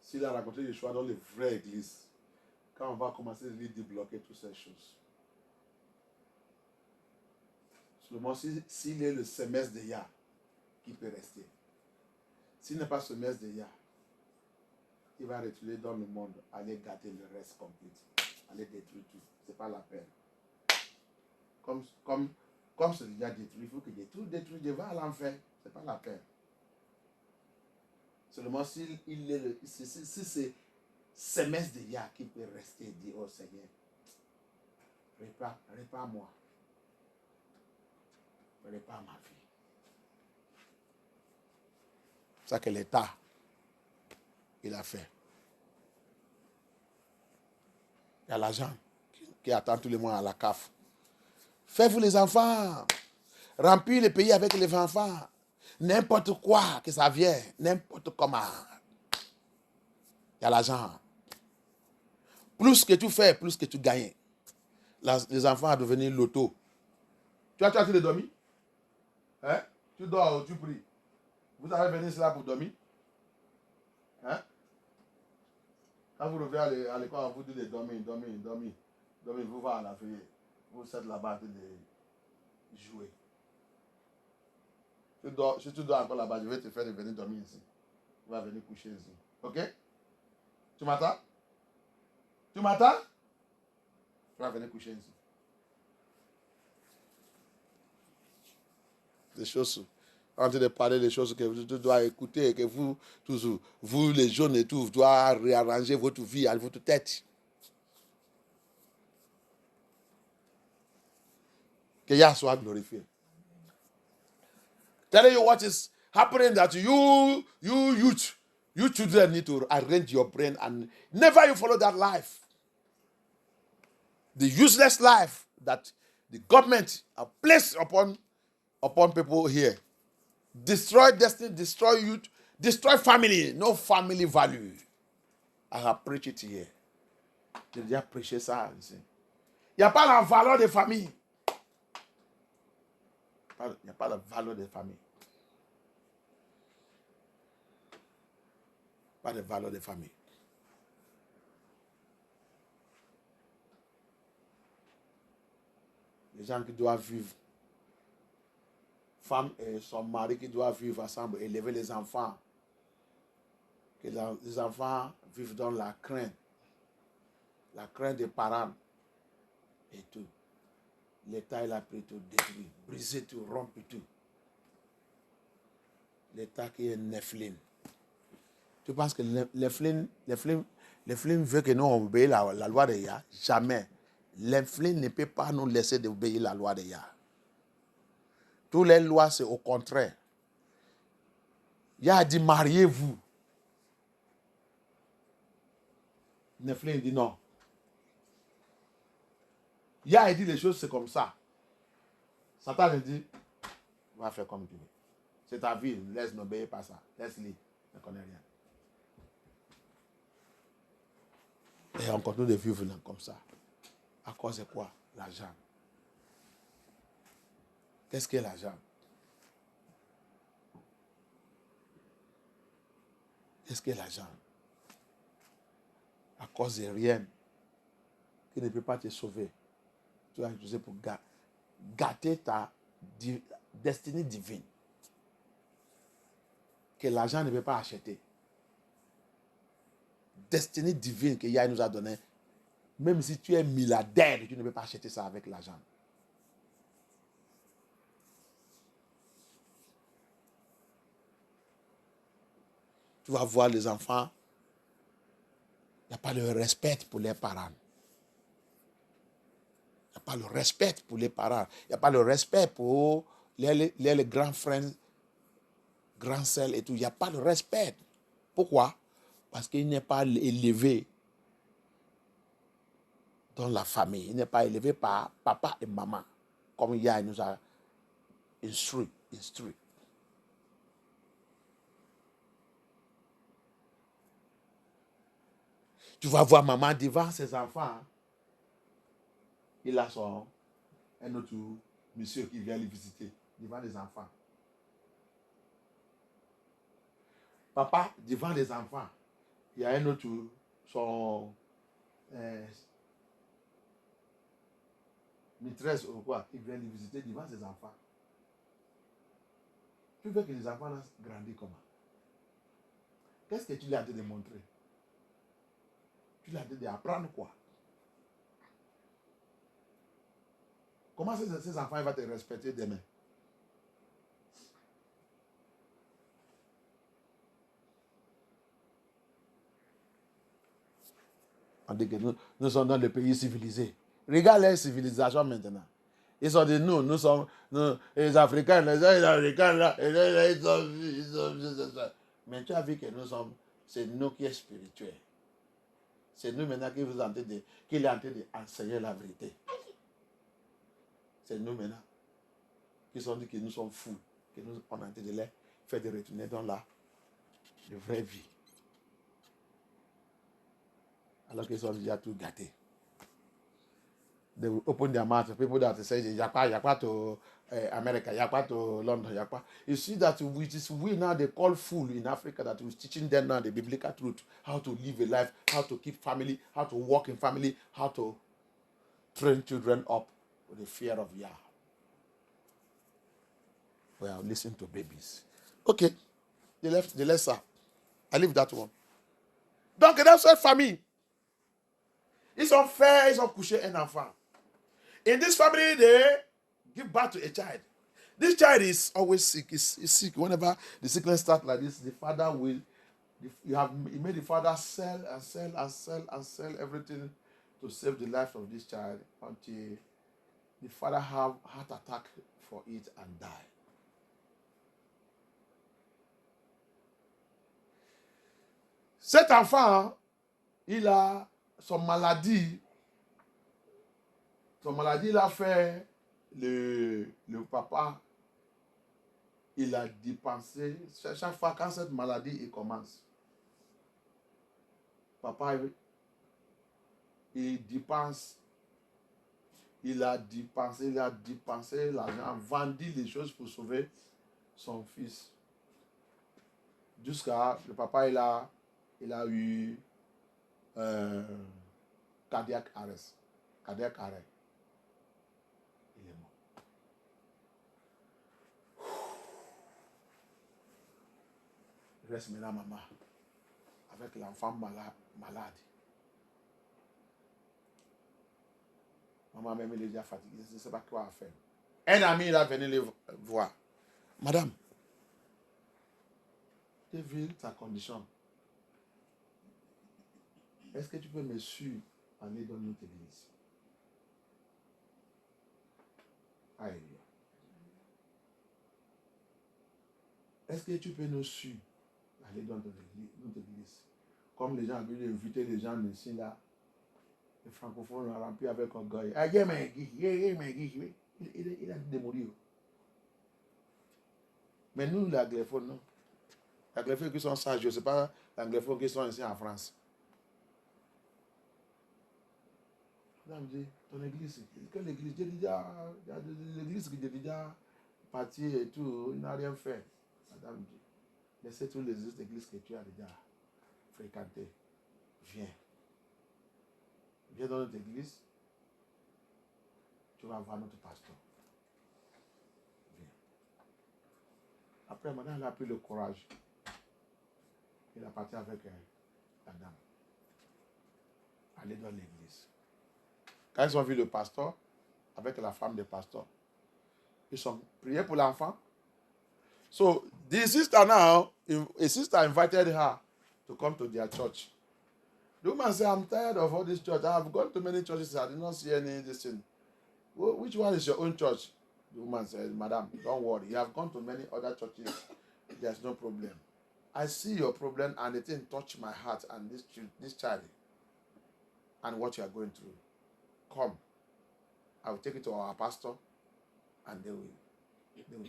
s'il a rencontré Yeshua dans les vraies églises, quand on va commencer à lui débloquer toutes ces choses. Seulement s'il est le semestre de Yah, qui peut rester. S'il n'est pas semestre de Yah, il va retourner dans le monde, aller gâter le reste complet, aller détruire tout. Ce n'est pas la peine. Comme c'est déjà détruit, il faut que tout détruit, il va à l'enfer. Ce n'est pas la peine. Seulement si c'est semestre de Yah qui peut rester et dire, oh Seigneur, répare-moi. Répare ma vie. C'est ça que l'État, il a fait. Il y a l'argent qui attend tous les mois à la CAF. Faites-vous les enfants. Remplis le pays avec les enfants. N'importe quoi que ça vienne. N'importe comment. Il y a l'argent. Plus que tu fais, plus que tu gagnes. Les enfants vont devenir loto. Tu as assez de dormir? Hein? Tu dors ou tu pries? Vous avez venu cela pour dormir? Hein? Quand vous revenez à l'école, on vous dit de dormir. Vous va à la veille. Vous êtes là-bas de jouer. Si tu dors encore là-bas, je vais te faire venir dormir ici. Tu vas venir coucher ici. Ok? Tu m'entends? Tu m'entends? Tu vas venir coucher ici. Des choses, en train de parler des choses que tu dois écouter, que vous les jeunes et tout, vous dois réarranger votre vie à votre tête. Que Yah soit glorifié. Telling you what is happening that you children need to arrange your brain and never you follow that life. The useless life that the government have placed upon people here. Destroy destiny, destroy youth, destroy family. No family value. I have preached it here. J'ai déjà prêché ça ici. Il n'y a pas la valeur des familles. Il n'y a pas la valeur des familles. Pas de valeur des familles. Les gens qui doivent vivre, femme et son mari qui doivent vivre ensemble, élever les enfants. Que les enfants vivent dans la crainte des parents et tout. L'État, il a pris tout, détruit, brisé tout, rompu tout. L'État qui est Nephilim. Tu penses que Nephilim veut que nous obéissions la loi de Yah? Jamais. Nephilim ne peut pas nous laisser d'obéir la loi de Yah. Toutes les lois, c'est au contraire. Yah a dit, mariez-vous. Nephilim dit non. Yah a dit les choses, c'est comme ça. Satan a dit, va faire comme tu veux. C'est ta vie, laisse n'obéir pas ça. Laisse-les, ne connaît rien. Et on continue de vivre comme ça. À cause de quoi? L'argent. Qu'est-ce que l'argent? Qu'est-ce que l'argent? À cause de rien qui ne peut pas te sauver. Tu vas utiliser pour gâter ta destinée divine. Que l'argent ne peut pas acheter. Destinée divine que Yah nous a donnée. Même si tu es milliardaire, tu ne peux pas acheter ça avec l'argent. Tu vas voir les enfants, il n'y a pas le respect pour les parents. Il n'y a pas le respect pour les parents. Il n'y a pas le respect pour les grands frères, grands sœurs et tout. Il n'y a pas de respect. Pourquoi? Parce qu'il n'est pas élevé dans la famille. Il n'est pas élevé par papa et maman, comme Yah nous a instruit. Tu vas voir maman devant ses enfants. Il a un autre monsieur qui vient les visiter devant les enfants. Papa, devant les enfants, il y a un autre, son maîtresse ou quoi, qui vient les visiter devant ses enfants. Tu veux que les enfants grandissent comment? Qu'est-ce que tu lui as dit de montrer? Tu lui as dit d'apprendre quoi? Comment ces enfants vont te respecter demain? On dit que nous sommes dans le pays civilisé. Regarde les civilisations maintenant. Ils sont de nous sommes les Africains, les Africains là, ils sont. Mais tu as vu que nous sommes, c'est nous qui sommes spirituels. C'est nous maintenant qui est en train d'enseigner la vérité. C'est nous maintenant qui sont dit que nous sommes fous, que nous on est en train de les faire de retourner dans la vraie vie. Alors qu'ils sont déjà tout gâtés. They will open their mouth to people that say, Yakpa to America, Yakpa to London, Yakpa. You see that it is we now they call fool in Africa that is teaching them now the biblical truth, how to live a life, how to keep family, how to walk in family, how to train children up with the fear of Yah. Well, listen to babies. Okay, the left side. I leave that one. Donc, dans cette famille, ils ont couché un enfant. In this family, they give birth to a child. This child is always sick. Is sick. Whenever the sickness starts like this, the father will. He made the father sell everything to save the life of this child until the father have heart attack for it and die. Cet enfant, il a son maladie. Son maladie, il a fait le papa. Il a dépensé. Chaque fois quand cette maladie il commence, papa, il dépense. Il a dépensé l'argent, vendu les choses pour sauver son fils. Jusqu'à le papa, il a eu cardiaque arrest. Cardiaque arrêt. Il est mort. Il reste maintenant maman avec l'enfant malade. Maman même elle est déjà fatiguée, je ne sais pas quoi faire. Un ami il a venu le voir. Madame, j'ai vu ta condition. Est-ce que tu peux me suivre aller dans notre église? Alléluia. Est-ce que tu peux nous suivre aller dans notre église? Comme les gens ont invité les gens ici là. Les francophones ont rempli avec orgueil. Il a démoli. Mais nous, les anglophones, non. Les anglophones qui sont sages, je ne sais pas les anglophones qui sont ici en France. Madame dit, ton église, quelle église? J'ai déjà, l'église qui est déjà partie et tout, il n'a rien fait. Madame dit, laissez toutes les autres églises que tu as déjà fréquentées. Viens. Viens dans notre église, tu vas voir notre pasteur. Viens. Après, madame, elle a pris le courage. Il a parti avec la dame. Aller dans l'église. Quand ils ont vu le pasteur, avec la femme du pasteur, ils ont prié pour l'enfant. So, the sister now, a sister invited her to come to their church. The woman said, I'm tired of all this church. I have gone to many churches. I did not see any this thing. Which one is your own church? The woman said, Madam, don't worry. You have gone to many other churches. There's no problem. I see your problem and the thing touched my heart and this child and what you are going through. come. I will take it to our pastor and they will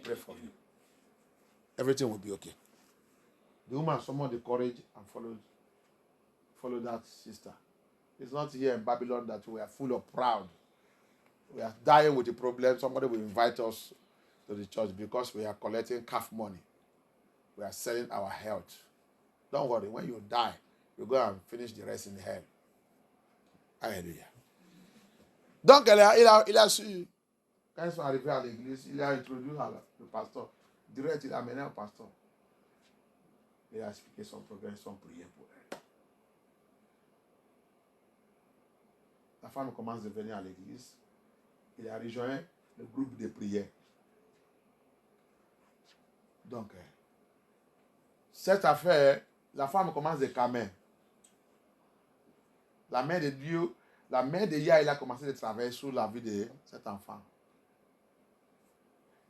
pray for you. Everything will be okay. The woman summoned the courage and followed that sister. It's not here in Babylon that we are full of proud. We are dying with a problem. Somebody will invite us to the church because we are collecting calf money. We are selling our health. Don't worry, when you die, you go and finish the rest in hell. Alléluia. Donc, il a su, quand ils sont arrivés à l'église, il a introduit le pasteur. Direct, il a amené un pasteur. Il a expliqué son programme, son prière pour elle. La femme commence à venir à l'église. Il a rejoint le groupe de prière. Donc, cette affaire, la femme commence à calmer. La mère de Dieu, la mère de Yah, il a commencé à travailler sur la vie de cet enfant.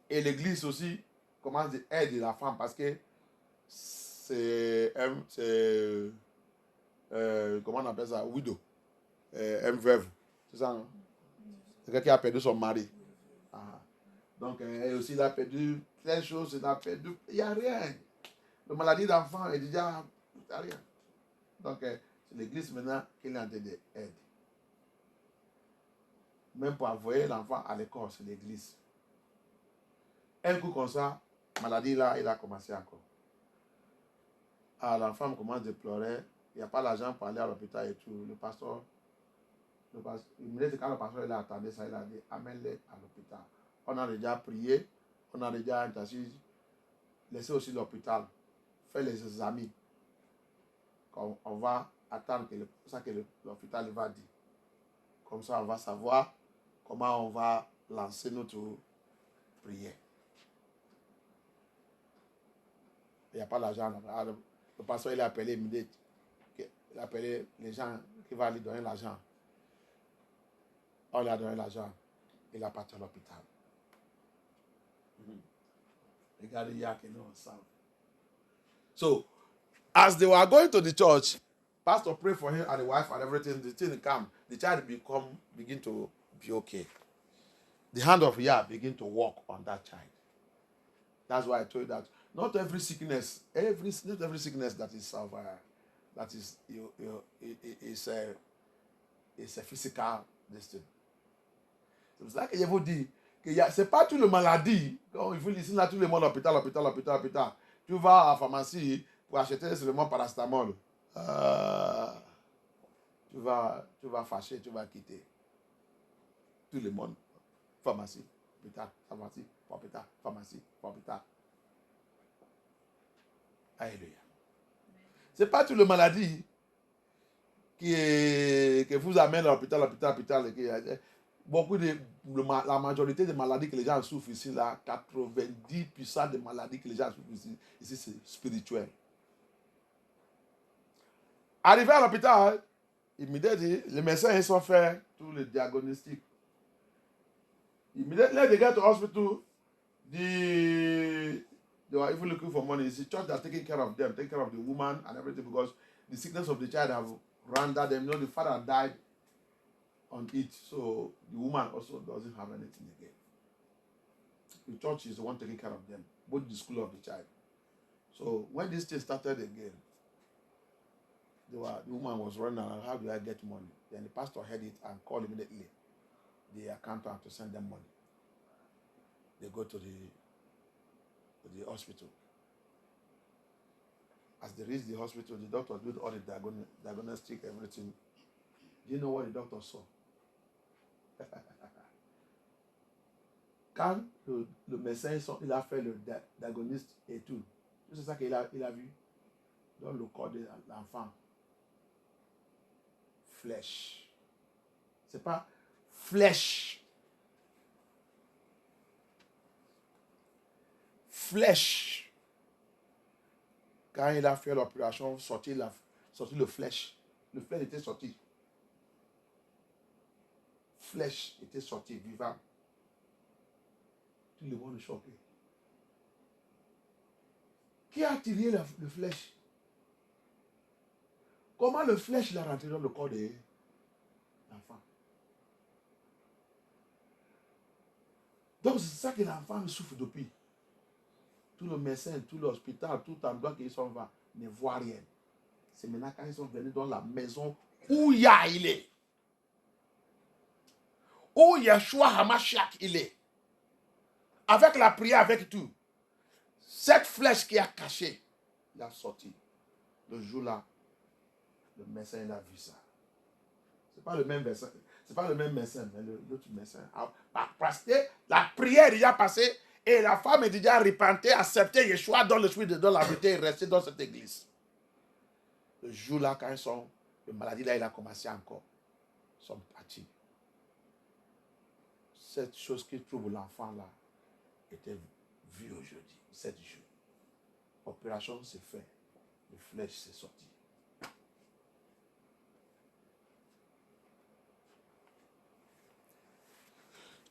Et l'église aussi commence à aider la femme parce que c'est comment on appelle ça, widow, un veuve, c'est ça, non? C'est quelqu'un qui a perdu son mari. Ah. Donc, elle aussi, il a perdu plein de choses, il a perdu, il n'y a rien. La maladie d'enfant est déjà, il n'y a rien. Donc, c'est l'église maintenant qui est en train d'aider. Même pour envoyer l'enfant à l'école, c'est l'église. Un coup comme ça, maladie là, il a commencé encore. Alors, la femme commence à pleurer. Il n'y a pas l'argent pour aller à l'hôpital et tout. Le pasteur, il me dit quand le pasteur il a attendu ça, il a dit amène-les à l'hôpital. On a déjà prié, on a déjà intercédé. Laissez aussi l'hôpital. Faites les examens. On va attendre que l'hôpital va dire. Comme ça, on va savoir comment on va lancer notre prière. Il n'y a pas l'argent. Le pasteur, il a appelé immédiatement. Il a appelé les gens qui vont lui donner l'argent. On lui a donné l'argent. Il a parti à l'hôpital. Regardez, il y a que nous ensemble. So, as they were going to the church, pastor prayed for him and the wife and everything. The thing come. The child begin to be okay. The hand of Yah begin to work on that child. That's why I told you that not every sickness, not every sickness that is a physical destiny. C'est pour ça que je vous dis que c'est pas tout le maladie. Quand il faut ici là tout le monde hôpital. Tu vas à la pharmacie pour acheter seulement paracétamol. Tu vas fâcher, tu vas quitter. Tout le monde. Pharmacie, hôpital, pharmacie, hôpital, pharmacie, hôpital. Alléluia. C'est pas tout le maladie que vous amène à l'hôpital. La majorité des maladies que les gens souffrent ici, là, 90% des maladies que les gens souffrent ici c'est spirituel. Arrivé à l'hôpital, immédiatement, les médecins ils sont fait tous les diagnostics. Immediately they get to hospital, they were even looking for money. It's the church that's taking care of them, taking care of the woman and everything because the sickness of the child have rendered them. You know, the father died on it, so the woman also doesn't have anything again. The church is the one taking care of them, both the school of the child. So when this thing started again, the woman was running around, how do I get money? Then the pastor heard it and called immediately the accountant to send them money. They go to the hospital. As they reach the hospital, the doctor did all the diagnostic, everything. Do you know what the doctor saw? Quand le médecin il a fait le diagnostic et tout, c'est ça qu'il a vu dans le corps de l'enfant. Flèche. C'est pas flèche. Flèche. Quand il a fait l'opération, sorti le flèche. Le flèche était sorti. Flèche était sortie, vivant. Tout le monde est choqué. Qui a tiré le flèche? Comment le flèche l'a rentré dans le corps de l'enfant? Donc, c'est ça que l'enfant souffre depuis. Tout le médecin, tout l'hôpital, tout endroit qu'ils sont va, ne voit rien. C'est maintenant quand ils sont venus dans la maison où il est. Où Yeshua Hamashiach il est. Avec la prière, avec tout. Cette flèche qui a caché, il a sorti. Le jour-là, le médecin il a vu ça. C'est pas le même médecin. C'est pas le même médecin, mais l'autre médecin. Parce que la prière est déjà passée et la femme est déjà repentée, accepté Yeshua dans le suite de la vérité et restée dans cette église. Le jour-là, quand ils sont, le maladie là, il a commencé encore. Ils sont partis. Cette chose qui trouve l'enfant là était vue aujourd'hui, 7 jours. L'opération s'est faite. Le flèche s'est sorti.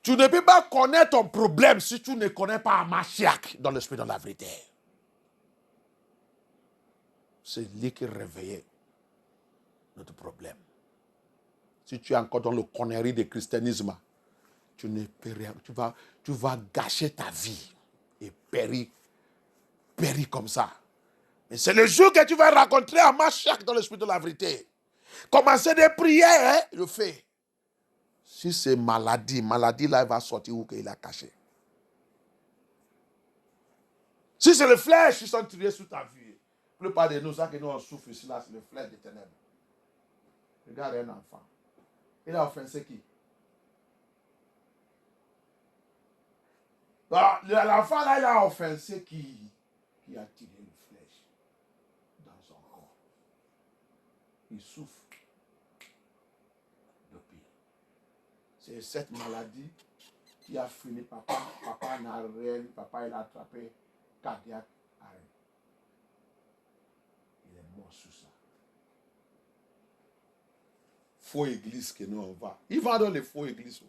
Tu ne peux pas connaître ton problème si tu ne connais pas Hamashiach dans l'esprit, dans la vérité. C'est lui qui réveillait notre problème. Si tu es encore dans le connerie du christianisme, tu ne peux rien. Tu vas gâcher ta vie et périr comme ça. Mais c'est le jour que tu vas rencontrer Hamashiach dans l'esprit de la vérité. Commencer des prières, le fait. Si c'est maladie là, il va sortir où qu'il a caché. Si c'est le flèche, ils sont tirés sous ta vie. La plupart de nous, ça que nous on souffre ici, là, c'est le flèche des ténèbres. Regarde un enfant. Il a offensé qui? L'enfant là, il a offensé qui? Qui a tiré une flèche dans son corps. Il souffre depuis. C'est cette maladie qui a fini papa. Papa n'a rien, papa il a attrapé cardiaque arrêt. Il est mort sous ça. Faux église que nous on va. Il va dans les faux églises.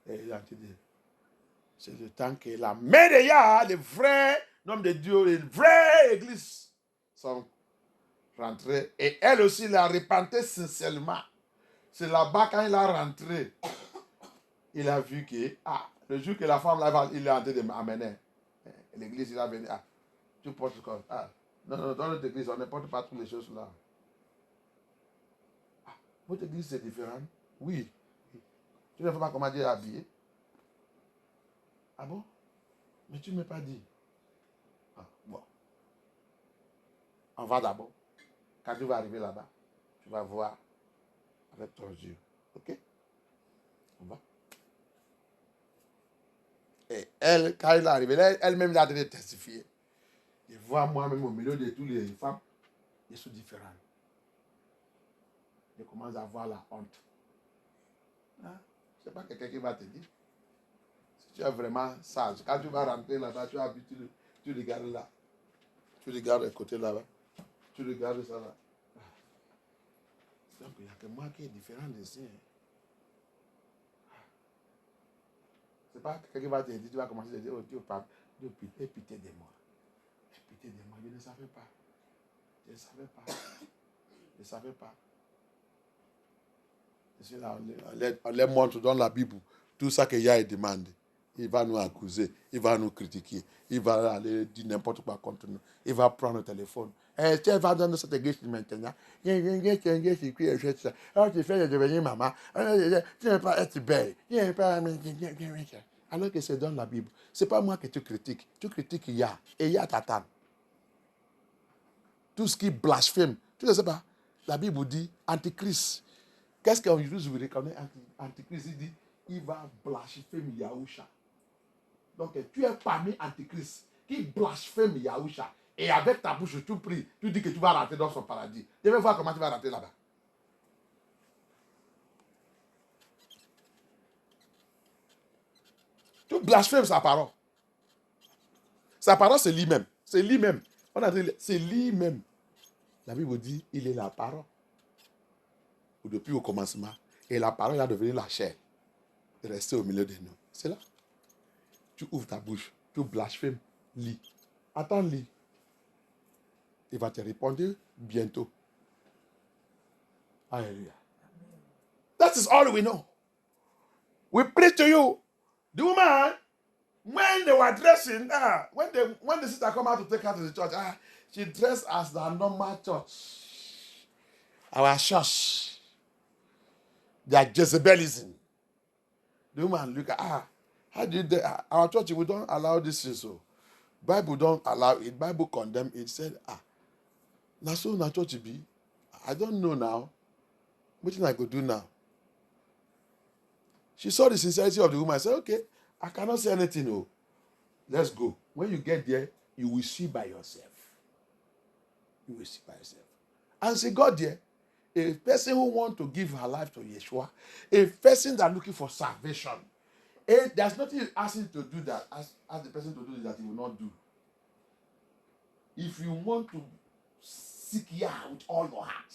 Et il a dit, c'est le temps que la médaille, les vrais hommes de Dieu, les vraies églises sont rentrées. Et elle aussi l'a repenté sincèrement. C'est là-bas quand il a rentré, il a vu que, le jour que la femme là, il est en train de m'amener. L'église, il a venu, tu portes quoi? Non, dans notre église, on ne porte pas toutes les choses là. Votre église, c'est différent? Oui. Tu ne sais pas comment Dieu est habillé? Ah bon? Mais tu ne m'as pas dit. Bon. On va d'abord. Quand tu vas arriver là-bas, tu vas voir avec ton Dieu. Ok? On va. Et elle, quand elle est arrivée, elle-même, elle a donné testifier. Je vois moi-même au milieu de toutes les femmes, elles sont différentes. Je commence à avoir la honte. Ce n'est pas quelqu'un qui va te dire. Si tu es vraiment sage, quand tu vas rentrer là-bas, tu as vu, tu regardes là. Tu regardes le côté là-bas. Tu regardes ça là. Donc il n'y a que moi qui est différent d'ici. Ce n'est pas quelqu'un qui va te dire, tu vas commencer à dire, oh Dieu, Dieu, aie pitié de moi. Aie pitié de moi. Je ne savais pas. Je ne savais pas. Je ne savais pas. Là, on les montre dans la Bible tout ça que Yahweh demande. Il va nous accuser, il va nous critiquer, il va aller dire n'importe quoi contre nous, il va prendre le téléphone. Tu vas dans cette église maintenant. Alors tu fais devenir maman. Tu ne veux pas être belle. Alors que c'est dans la Bible. Ce n'est pas moi que tu critiques. Tu critiques Yah. Et Yah t'attend. Tout ce qui blasphème. Tu ne sais pas. La Bible dit Antichrist. Qu'est-ce qu'on utilise vous reconnaît Antichrist? Il dit, il va blasphémer Yahusha. Donc, tu es parmi Antichrist qui blasphème Yahusha. Et avec ta bouche, tu pries. Tu dis que tu vas rentrer dans son paradis. Je vais voir comment tu vas rentrer là-bas. Tu blasphèmes sa parole. Sa parole, c'est lui-même. C'est lui-même. On a dit, c'est lui-même. La Bible dit, il est la parole. Depuis au commencement. Et la parole a devenu la chair. Rester au milieu de nous. C'est là. Tu ouvres ta bouche. Tu blasphèmes. Lis. Attends, lis. Il va te répondre bientôt. Alléluia. That is all we know. We preach to you. The woman, when they were dressing, when the sister come out to take her to the church, she dressed as the normal church. Our church. Their Jezebelism. The woman look at, how did they, our church, we don't allow this so. Bible don't allow it. Bible condemn it. Said, now so na church be. I don't know now. What thing I could do now? She saw the sincerity of the woman. I said, okay, I cannot say anything. Oh, let's go. When you get there, you will see by yourself. You will see by yourself. And she got there. A person who wants to give her life to Yeshua, a person that looking for salvation, there's nothing asking to do that. Ask the person to do that he will not do. If you want to seek Yah with all your heart,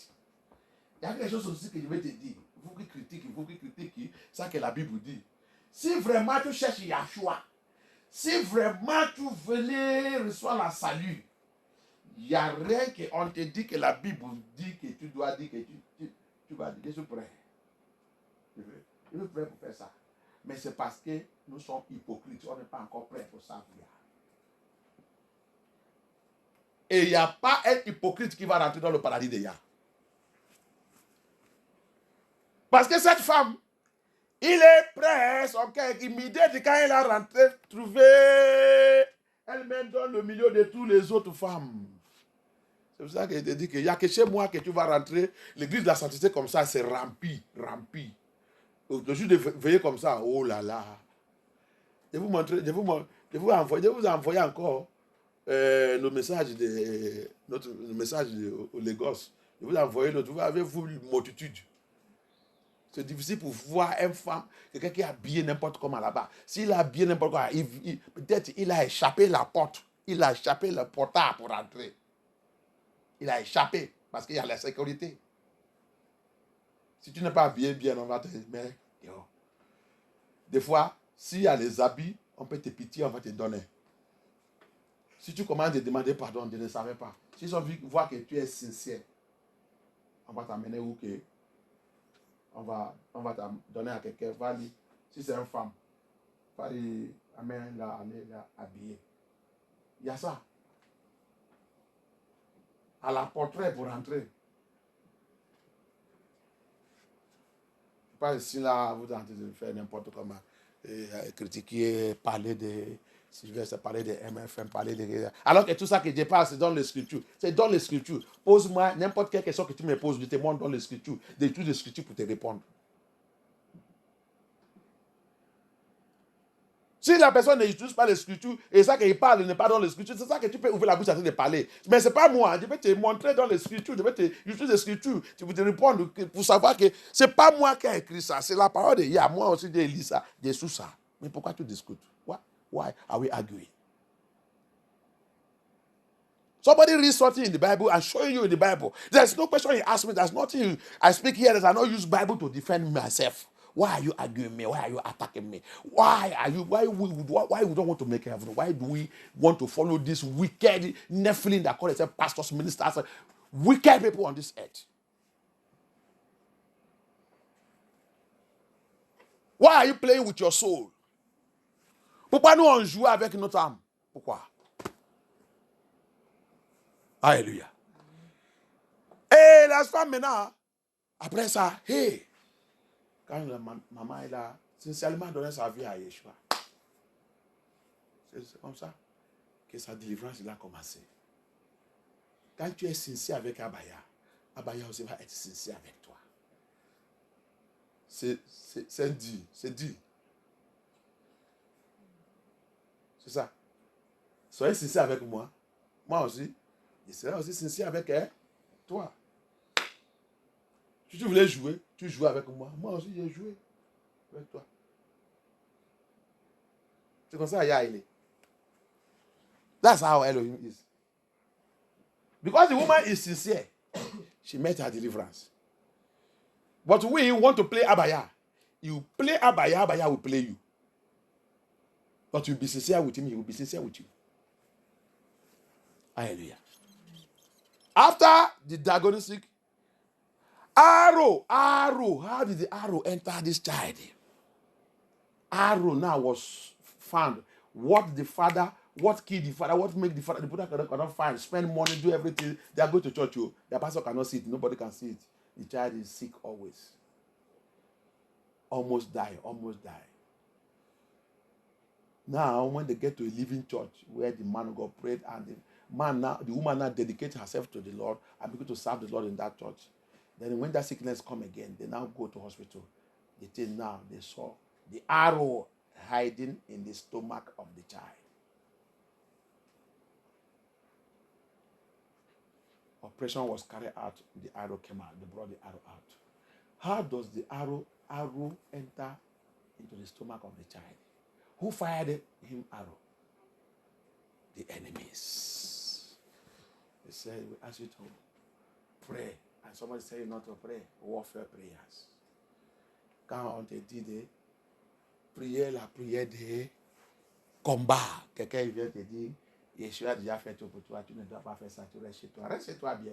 il y a quelque chose aussi que je vais te dire. Il faut que critique ça que la Bible dit. Si vraiment tu cherches Yeshua, si vraiment tu venais recevoir la salut, il n'y a rien qu'on te dit que la Bible dit que tu dois dire que tu vas dire. Je suis prêt. Je suis prêt pour faire ça. Mais c'est parce que nous sommes hypocrites. On n'est pas encore prêt pour ça. Et il n'y a pas un hypocrite qui va rentrer dans le paradis de Yah. Parce que cette femme, il est prêt, son cœur, immédiat quand elle a rentré, trouvé elle-même dans le milieu de toutes les autres femmes. C'est pour ça qu'il te dit qu'il n'y a que chez moi que tu vas rentrer. L'église de la sainteté comme ça, c'est rempli. Le jour de veiller comme ça, oh là là. Je vous montrer, je vous envoyer encore nos messages notre message au Lagos. Je vous envoyer l'autre. Vous avez vu une multitude. C'est difficile pour voir une femme, quelqu'un qui est habillé n'importe comment là-bas. S'il est habillé n'importe comment, peut-être il a échappé la porte. Il a échappé le portail pour rentrer. Il a échappé parce qu'il y a la sécurité. Si tu n'es pas habillé bien, on va te mettre. Des fois, s'il y a les habits, on peut te pitié, on va te donner. Si tu commences à demander pardon, je ne savais pas. S'ils ont vu voir que tu es sincère, on va t'amener où que on va te donner à quelqu'un. Si c'est une femme, va lui amener la habiller. Il y a ça. À la portrait pour rentrer. Pas ici là, vous êtes en train de faire n'importe comment. Critiquer, parler de Sylvestre, parler de MFM, parler de... Alors que tout ça que je parle, c'est dans les Scriptures. C'est dans les Scriptures. Pose-moi n'importe quelle question que tu me poses, je te montre dans les Scriptures, des trucs de Scriptures pour te répondre. Si la personne n'utilise pas les Scriptures, et ça qu'il parle n'est pas dans les Scriptures, c'est ça que tu peux ouvrir la bouche à de parler. Mais ce n'est pas moi, je vais te montrer dans les Scriptures, je vais te utiliser les Scriptures, tu peux te répondre pour savoir que ce n'est pas moi qui ai écrit ça, c'est la parole de Yah. Moi aussi j'ai lu ça, j'ai su ça. Mais pourquoi tu discutes? Why are we arguing? Somebody read something in the Bible and show you in the Bible. There's no question you ask me. There's nothing I speak here that I don't use Bible to defend myself. Why are you arguing me? Why are you attacking me? Why we don't want to make heaven? Why do we want to follow this wicked Nephilim that call themselves pastors, ministers, wicked people on this earth? Why are you playing with your soul? Pourquoi nous on joue avec notre âme? Pourquoi? Alléluia. Et la femme maintenant, après ça, quand la maman elle a sincèrement donné sa vie à Yeshua, c'est comme ça que sa délivrance a commencé. Quand tu es sincère avec Abaya, Abaya aussi va être sincère avec toi. C'est dit. C'est ça. Soyez sincère avec moi. Moi aussi. Je serai aussi sincère avec toi. Si tu voulais jouer, tu joues avec moi. Moi aussi, j'ai joué avec toi. C'est comme ça, Yah, il est. That's how Elohim is. Because the woman is sincere, she met her deliverance. But we want to play Abaya. You play Abaya, Abaya will play you. But you'll be sincere with him, he will be sincere with you. Hallelujah. After the diagnostic, Arrow. How did the arrow enter this child? Arrow now was found. What killed the father, what made the father, the brother cannot find, spend money, do everything. They are going to church. The pastor cannot see it. Nobody can see it. The child is sick always. Almost die. Now, when they get to a living church where the man of God prayed and the woman now dedicate herself to the Lord and begin to serve the Lord in that church. Then when that sickness come again, they now go to hospital. They saw the arrow hiding in the stomach of the child. Operation was carried out. The arrow came out. They brought the arrow out. How does the arrow enter into the stomach of the child? Who fired him arrow? The enemies. They said, we ask you to pray. And somebody said not to pray. Warfare prayers. Quand on te dit de prier la prière de combat, quelqu'un vient te dire, Yeshua a déjà fait tout pour toi, tu ne dois pas faire ça, tu restes chez toi. Reste chez toi bien.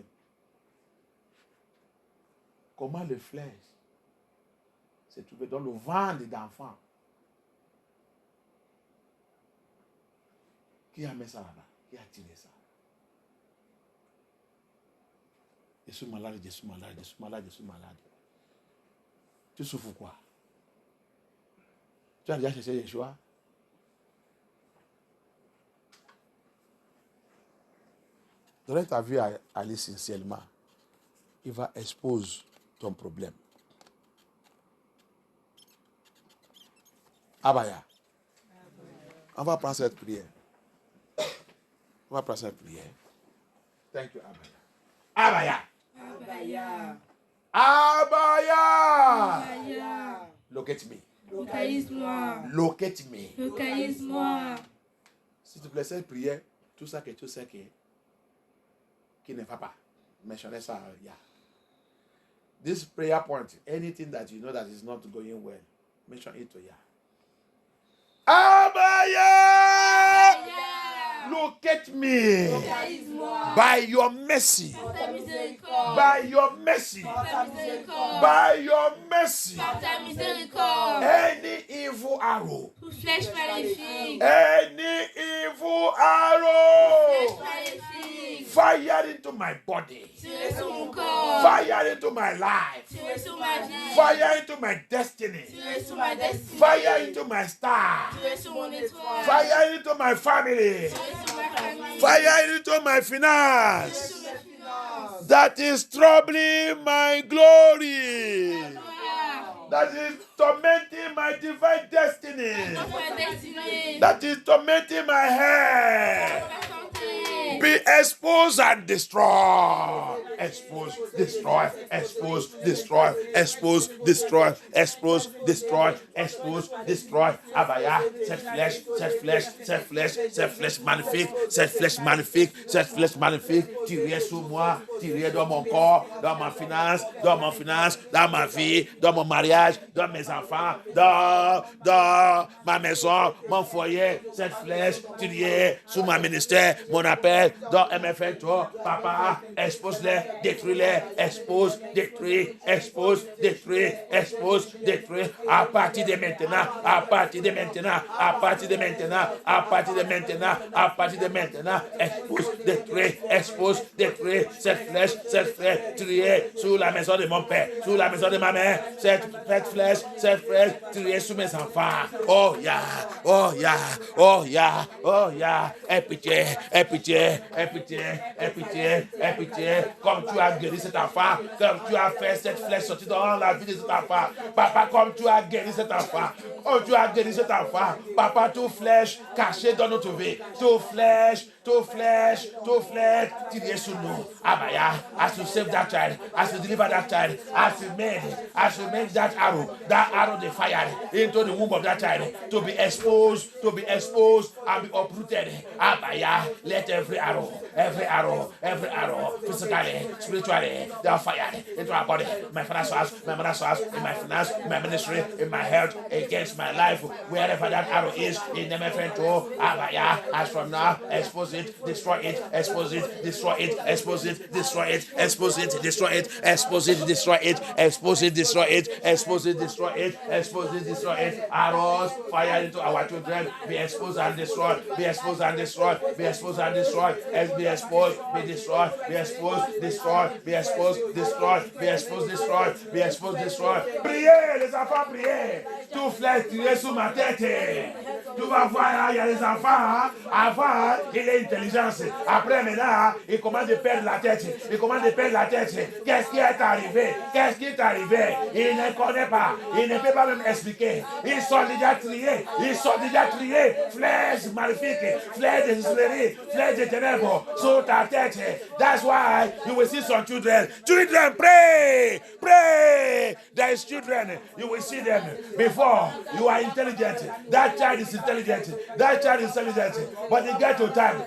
Comment le flèche s'est trouvé dans le ventre d'enfant? Qui a mis ça là-bas? Qui a tiré ça? Je suis malade. Tu souffres quoi? Tu as déjà cherché Yeshua? Donne ta vie à lui sincèrement. Il va exposer ton problème. Abaya. On va prendre cette prière. Thank you, Abaya. Abaya. Locate me. Localise-moi. S'il te plaît, cette prière, tout ça que tu sais qui ne va pas. Mentionne ça. Yeah. This prayer point, anything that you know that is not going well, mention it to ya. Abaya! Locate me by your mercy. By your mercy. By your mercy. Any evil arrow. Flèche maléfique. Any evil arrow. Fire into my body. Tirez sur mon corps. Fire into my life. Tirez sur ma vie. Fire into my destiny. Tirez sur ma destinée. Fire into my star. Tirez sur mon étoile. Fire into my family. Tirez sur ma famille. Fire into my Tirez finance. sur mes finances. That is troubling my glory. Gloire. That is tormenting my divine destiny. Notre destinée. That is tormenting my head. Ma santé. Be exposed and destroy. Expose, destroy, expose, destroy, expose, destroy, expose, destroy, expose, destroy. Abaya, cette flèche magnifique, cette flèche magnifique, tirez sur moi, tirez dans mon corps, dans ma finance, dans ma vie, dans mon mariage, dans mes enfants, dans ma maison, mon foyer, cette flèche, tirez sur mon ministère, mon appel, dans MFN, toi, papa, expose-les, détruis-les, expose, détruis, expose, détruis, expose, détruis, à partir de maintenant, expose, détruis, cette flèche, tirez sur la maison de mon père, sur la maison de ma mère, cette flèche, tirez sur mes enfants. Oh yeah, aie pitié, comme tu as guéri cet enfant, comme tu as fait cette flèche sortir dans la vie de cet enfant, papa, comme tu as guéri cet enfant, papa, toute flèche cachée dans notre vie, toute flèche, tirez sur nous. Abaya, as you save that child, as you deliver that child, as you make that arrow they fired into the womb of that child to be exposed and be uprooted. Abaya, let every arrow, physically, spiritually, they are fired into our body, my father's house, my mother's house, in my finance, in my ministry, in my health, against my life, wherever that arrow is, in the MFN2, Abaya, as from now, expose it, destroy it, expose it, destroy it, expose it, destroy it, expose it, destroy it, expose it, destroy it, expose it, destroy it, expose it, destroy it, expose it, destroy it. Arrows fire into our children, be exposed and destroyed, be exposed and destroyed, be exposed and destroyed, be exposed, be destroyed, be exposed, destroyed, be exposed, destroyed, be exposed, destroyed, be exposed, destroyed. Priez, les enfants, priez. Tout flèche tiré sous ma tête. Tu vas voir, il y a les enfants, hein? Avant, il a intelligence. Après, maintenant, il commence à perdre la tête. Il commence à perdre la tête. Qu'est-ce qui est arrivé? Qu'est-ce qui est arrivé? Il ne connaît pas. Il ne peut pas même expliquer. Ils sont déjà triés. Ils sont déjà triés. Flèches maléfiques, flèches de sorcellerie, flèches de ténèbres sur ta tête. That's why you will see some children. Children, pray. Pray. There is children. You will see them before you are intelligent. That child is intelligent. That child is intelligent. But he get to time.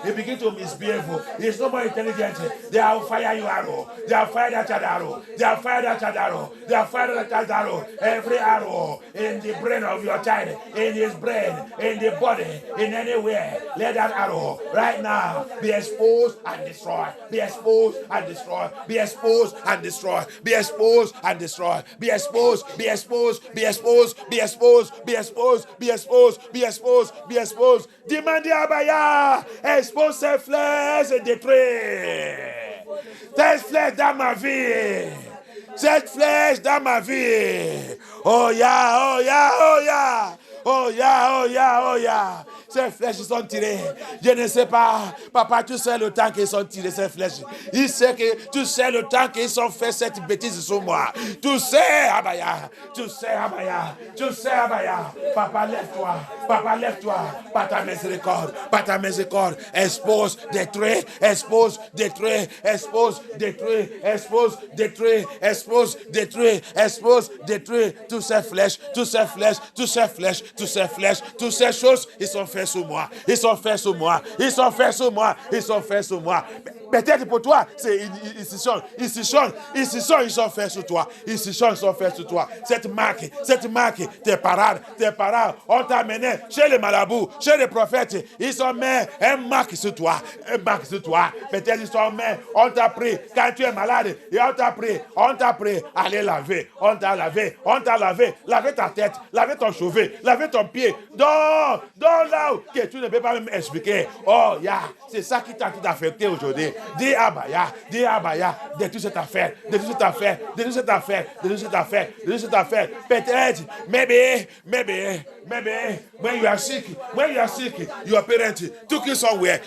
He begin to misbehave. He's no more intelligent. They will fire you arrow. They will fire that child arrow. They will fire that child arrow. They will fire that child arrow. Every arrow in the brain of your child, in his brain, in the body, in anywhere, let that arrow right now be exposed and destroyed. Be exposed and destroyed. Be exposed and destroyed. Be exposed and destroyed. Be exposed. Be exposed. Be exposed. Be exposed. Be exposed. Be exposed. Be exposed. Be exposed. Demandez à Baya, expose ces flèches et détruire. Ces flèches dans ma vie. Cette flèche dans ma vie. Oh yeah, oh yeah, oh yeah. Oh yeah, oh yeah, oh yeah. Ces flèches sont tirées. Je ne sais pas. Papa, tu sais le temps qu'ils sont tirés, ces flèches. Il sait que tu sais le temps qu'ils ont fait cette bêtise sur moi. Tu sais, Abaya. Tu sais, Abaya. Tu sais, Abaya. Papa, lève-toi. Papa, lève-toi. Par ta miséricorde. Par ta miséricorde. Expose, détruis. Expose, détruis. Expose, détruis. Expose, détruis. Expose, détruis. Expose, détruis. Toutes ces flèches. Toutes ces flèches. Toutes ces flèches. Toutes ces flèches. Toutes ces choses, ils sont faits sur moi. Ils sont faits sur moi. Ils sont faits sur moi. Ils sont faits sur moi. Peut-être pour toi, c'est incision, ils sont faits sur toi. Incision, ils sont faits sur toi. Cette marque, tes parades, on t'a amené chez les marabouts, chez les prophètes. Ils ont mis un marque sur toi. Peut-être ils sont mis, on t'a pris quand tu es malade, et on t'a pris, allez laver. On t'a lavé, laver ta tête, laver ton cheveu, laver ton pied. Donc là où que tu ne peux pas même expliquer. Oh, c'est ça qui t'a tout affecté aujourd'hui. Dis Abaya, détruis cette affaire. Peut-être, maybe, when you are sick, your parents took it somewhere.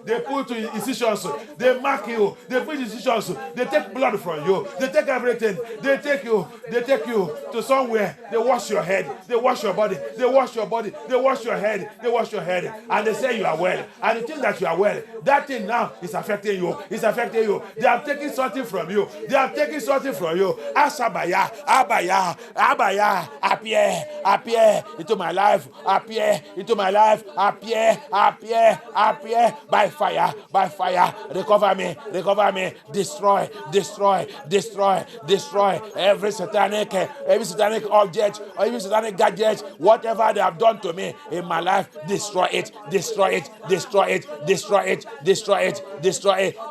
They put incisions, they mark you, they put incisions, they take blood from you, they take everything, they take you to somewhere, they wash your head, they wash your body, they wash your head, and they say you are well, and you think that you are well. That thing now is affecting you. They are taking something from you. Ask Abaya, appear into my life. Appear by fire. Recover me. Destroy every satanic object or even satanic gadget, whatever they have done to me in my life. Destroy it.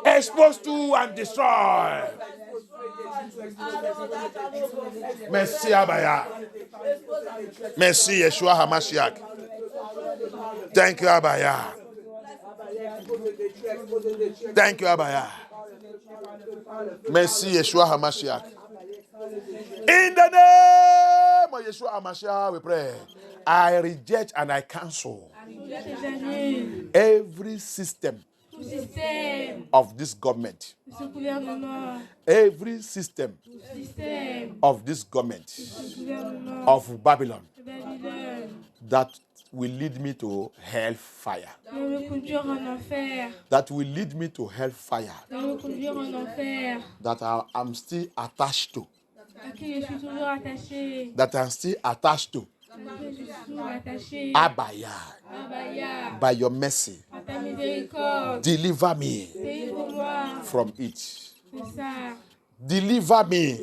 Expose to and destroy. Merci Abaya. Merci Yeshua HaMashiach. Thank you Abaya. Merci Yeshua HaMashiach. In the name of Yeshua HaMashiach we pray. I reject and I cancel every system of this government. Every system of this government of Babylon that will lead me to hellfire. That will lead me to hellfire. That I'm still attached to. That I'm still attached to. Abaya, by your mercy, deliver me from it. Deliver me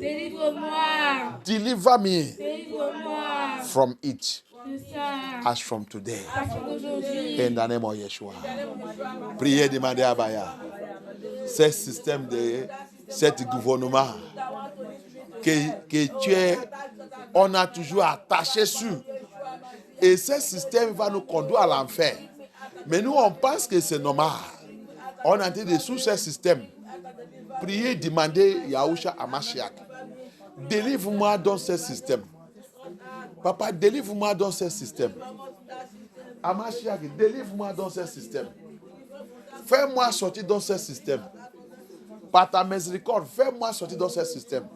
from it. C'est ça. as from today. Aujourd'hui. In the name of Yeshua. Priez, demandez à Baya. Ce système de cet gouvernement que tu es, on a toujours attaché sur. Et ce système va nous conduire à l'enfer. Mais nous, on pense que c'est normal. On a été sous ce système. Priez, demandez Yahushua à Mashiach. Délivre-moi dans ce système. Papa, délivre-moi dans ce système. Amashiach, délivre-moi dans ce système. Fais-moi sortir dans ce système. Par ta miséricorde, fais-moi sortir dans ce système.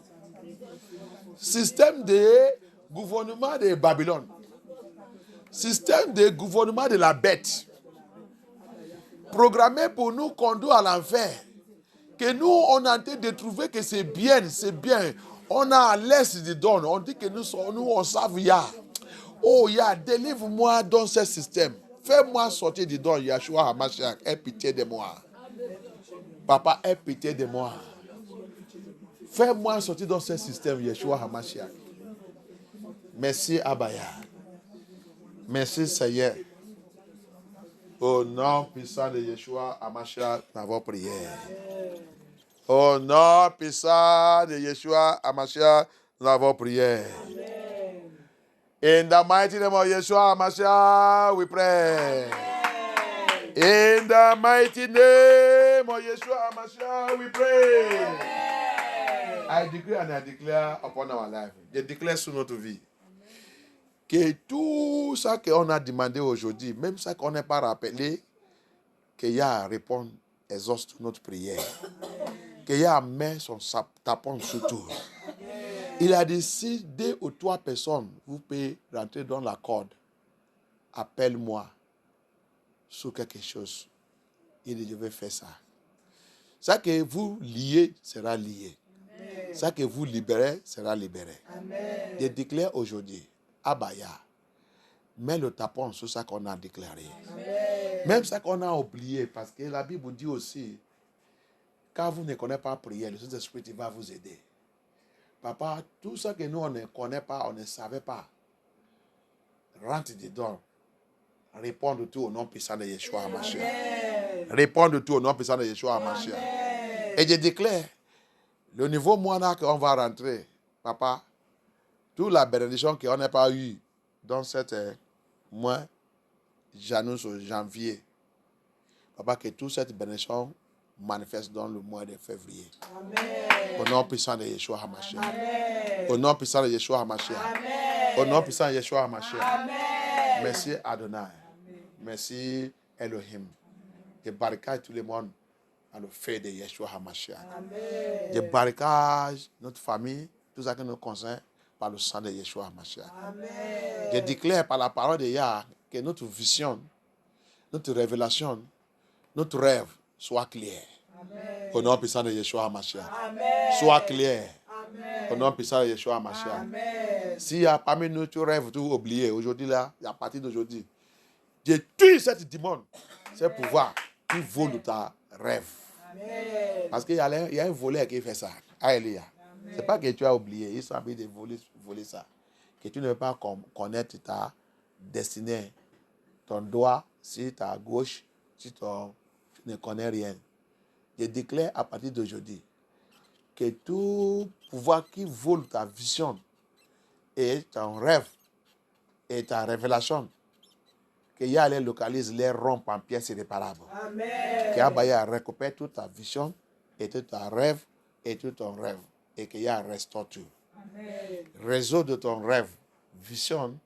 Système de gouvernement de Babylone. Système de gouvernement de la bête. Programmé pour nous conduire à l'enfer. Que nous, on a en train de trouver que c'est bien, c'est bien. On a à l'est de Don. On dit que nous, on savent Yah. Oh Yah, délivre-moi dans ce système. Fais-moi sortir de Don, Yahshua HaMashiach. Aie pitié de moi. Papa, aie pitié de moi. Fais-moi sortir dans ce système, Yeshua HaMashiach. Merci, Abaya. Merci, Seigneur. Au nom puissant de Yeshua HaMashiach, nous avons prié. Au nom puissant de Yeshua HaMashiach, nous avons prié. In the mighty name of Yeshua HaMashiach, we pray. In the mighty name of Yeshua HaMashiach, we pray. I decree and I declare upon our life. Je déclare sur notre vie que tout ça qu'on a demandé aujourd'hui, même ça qu'on n'est pas rappelé, que Yah répond, exauce notre prière. Que Yah met son tapon sur tout. Il a dit, si 2 ou 3 personnes, vous pouvez rentrer dans la corde, appelle-moi sur quelque chose. Il dit, je vais faire ça. Ça que vous liez sera lié. Ça que vous libérez sera libéré. Amen. Je déclare aujourd'hui, Abaya, mets le tapon sur ça qu'on a déclaré. Amen. Même ça qu'on a oublié, parce que la Bible dit aussi, quand vous ne connaissez pas prier, le Saint-Esprit va vous aider. Papa, tout ça que nous on ne connaît pas, on ne savait pas, rentre dedans. Réponds de tout au nom puissant de Yeshua HaMashiach. Réponds de tout au nom puissant de Yeshua HaMashiach. Et je déclare, le niveau moindre qu'on va rentrer, papa, toute la bénédiction qu'on n'a pas eue dans cette mois, janvier, papa, que toute cette bénédiction manifeste dans le mois de février. Amen. Au nom puissant de Yeshua HaMashiach. Amen. Au nom puissant de Yeshua HaMashiach. Amen. Au nom puissant de Yeshua HaMashiach. Amen. Merci Adonai. Amen. Merci Elohim. Je barricade tout le monde à le fait de Yeshua HaMashiach. Amen. Je barricade notre famille, tout ça qui nous concerne, par le sang de Yeshua HaMashiach. Amen. Je déclare par la parole de Yah que notre vision, notre révélation, notre rêve soit clair. Amen. Au nom puissant de Yeshua HaMashiach. Amen. Soit clair. Amen. Au nom puissant de Yeshua HaMashiach. S'il y a parmi nous, tu rêves, tout oublié, aujourd'hui là, à partir d'aujourd'hui, je tue cette démon, ce pouvoir qui vole ta rêve. Amen. Parce qu'il y a un voleur qui fait ça. Alléluia. Ce n'est pas que tu as oublié, il s'agit de voler ça. Que tu ne veux pas connaître ta destinée, ton doigt, si tu es à gauche, si tu ne connais rien. Je déclare à partir d'aujourd'hui que tout pouvoir qui vole ta vision et ton rêve et ta révélation, que Yah les localise, les rompt en pièces irréparables. Amen. Que Yah récupère toute ta vision et tout ton rêve et tout ton rêve. Et que Yah restaure tout. Amen. Réseau de ton rêve, vision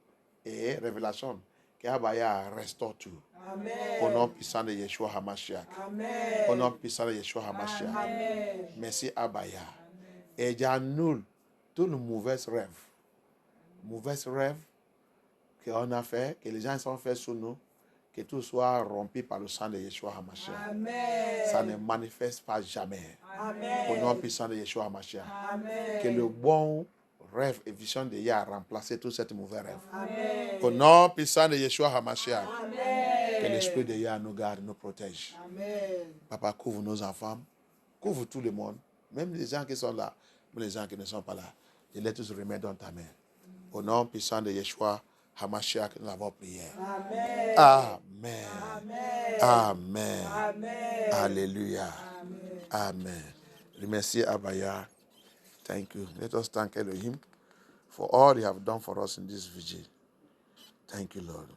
et révélation. Que Yah restaure tout. Amen. Au nom puissant de Yeshua HaMashiach. Amen. Au nom puissant de Yeshua HaMashiach. Amen. Merci Abaya. Et j'annule tous les mauvais rêves. Mauvais rêves qu'on a fait, que les gens sont faits sur nous, que tout soit rompu par le sang de Yeshua HaMashiach. Amen. Ça ne manifeste pas jamais. Amen. Au nom puissant de Yeshua HaMashiach. Amen. Que le bon rêve et vision de Yah remplace tout cet mauvais rêve. Amen. Au nom puissant de Yeshua HaMashiach. Amen. Que l'esprit de Yah nous garde, nous protège. Amen. Papa, couvre nos enfants, couvre tout le monde, même les gens qui sont là, même les gens qui ne sont pas là. Je les tous remettre dans ta main. Au nom puissant de Yeshua Hamashiach, nous l'avons prié. Amen. Amen. Amen. Amen. Amen. Alléluia. Amen. Amen. Remerciez Abaya. Thank you. Let us thank Elohim for all they have done for us in this vigil. Thank you, Lord.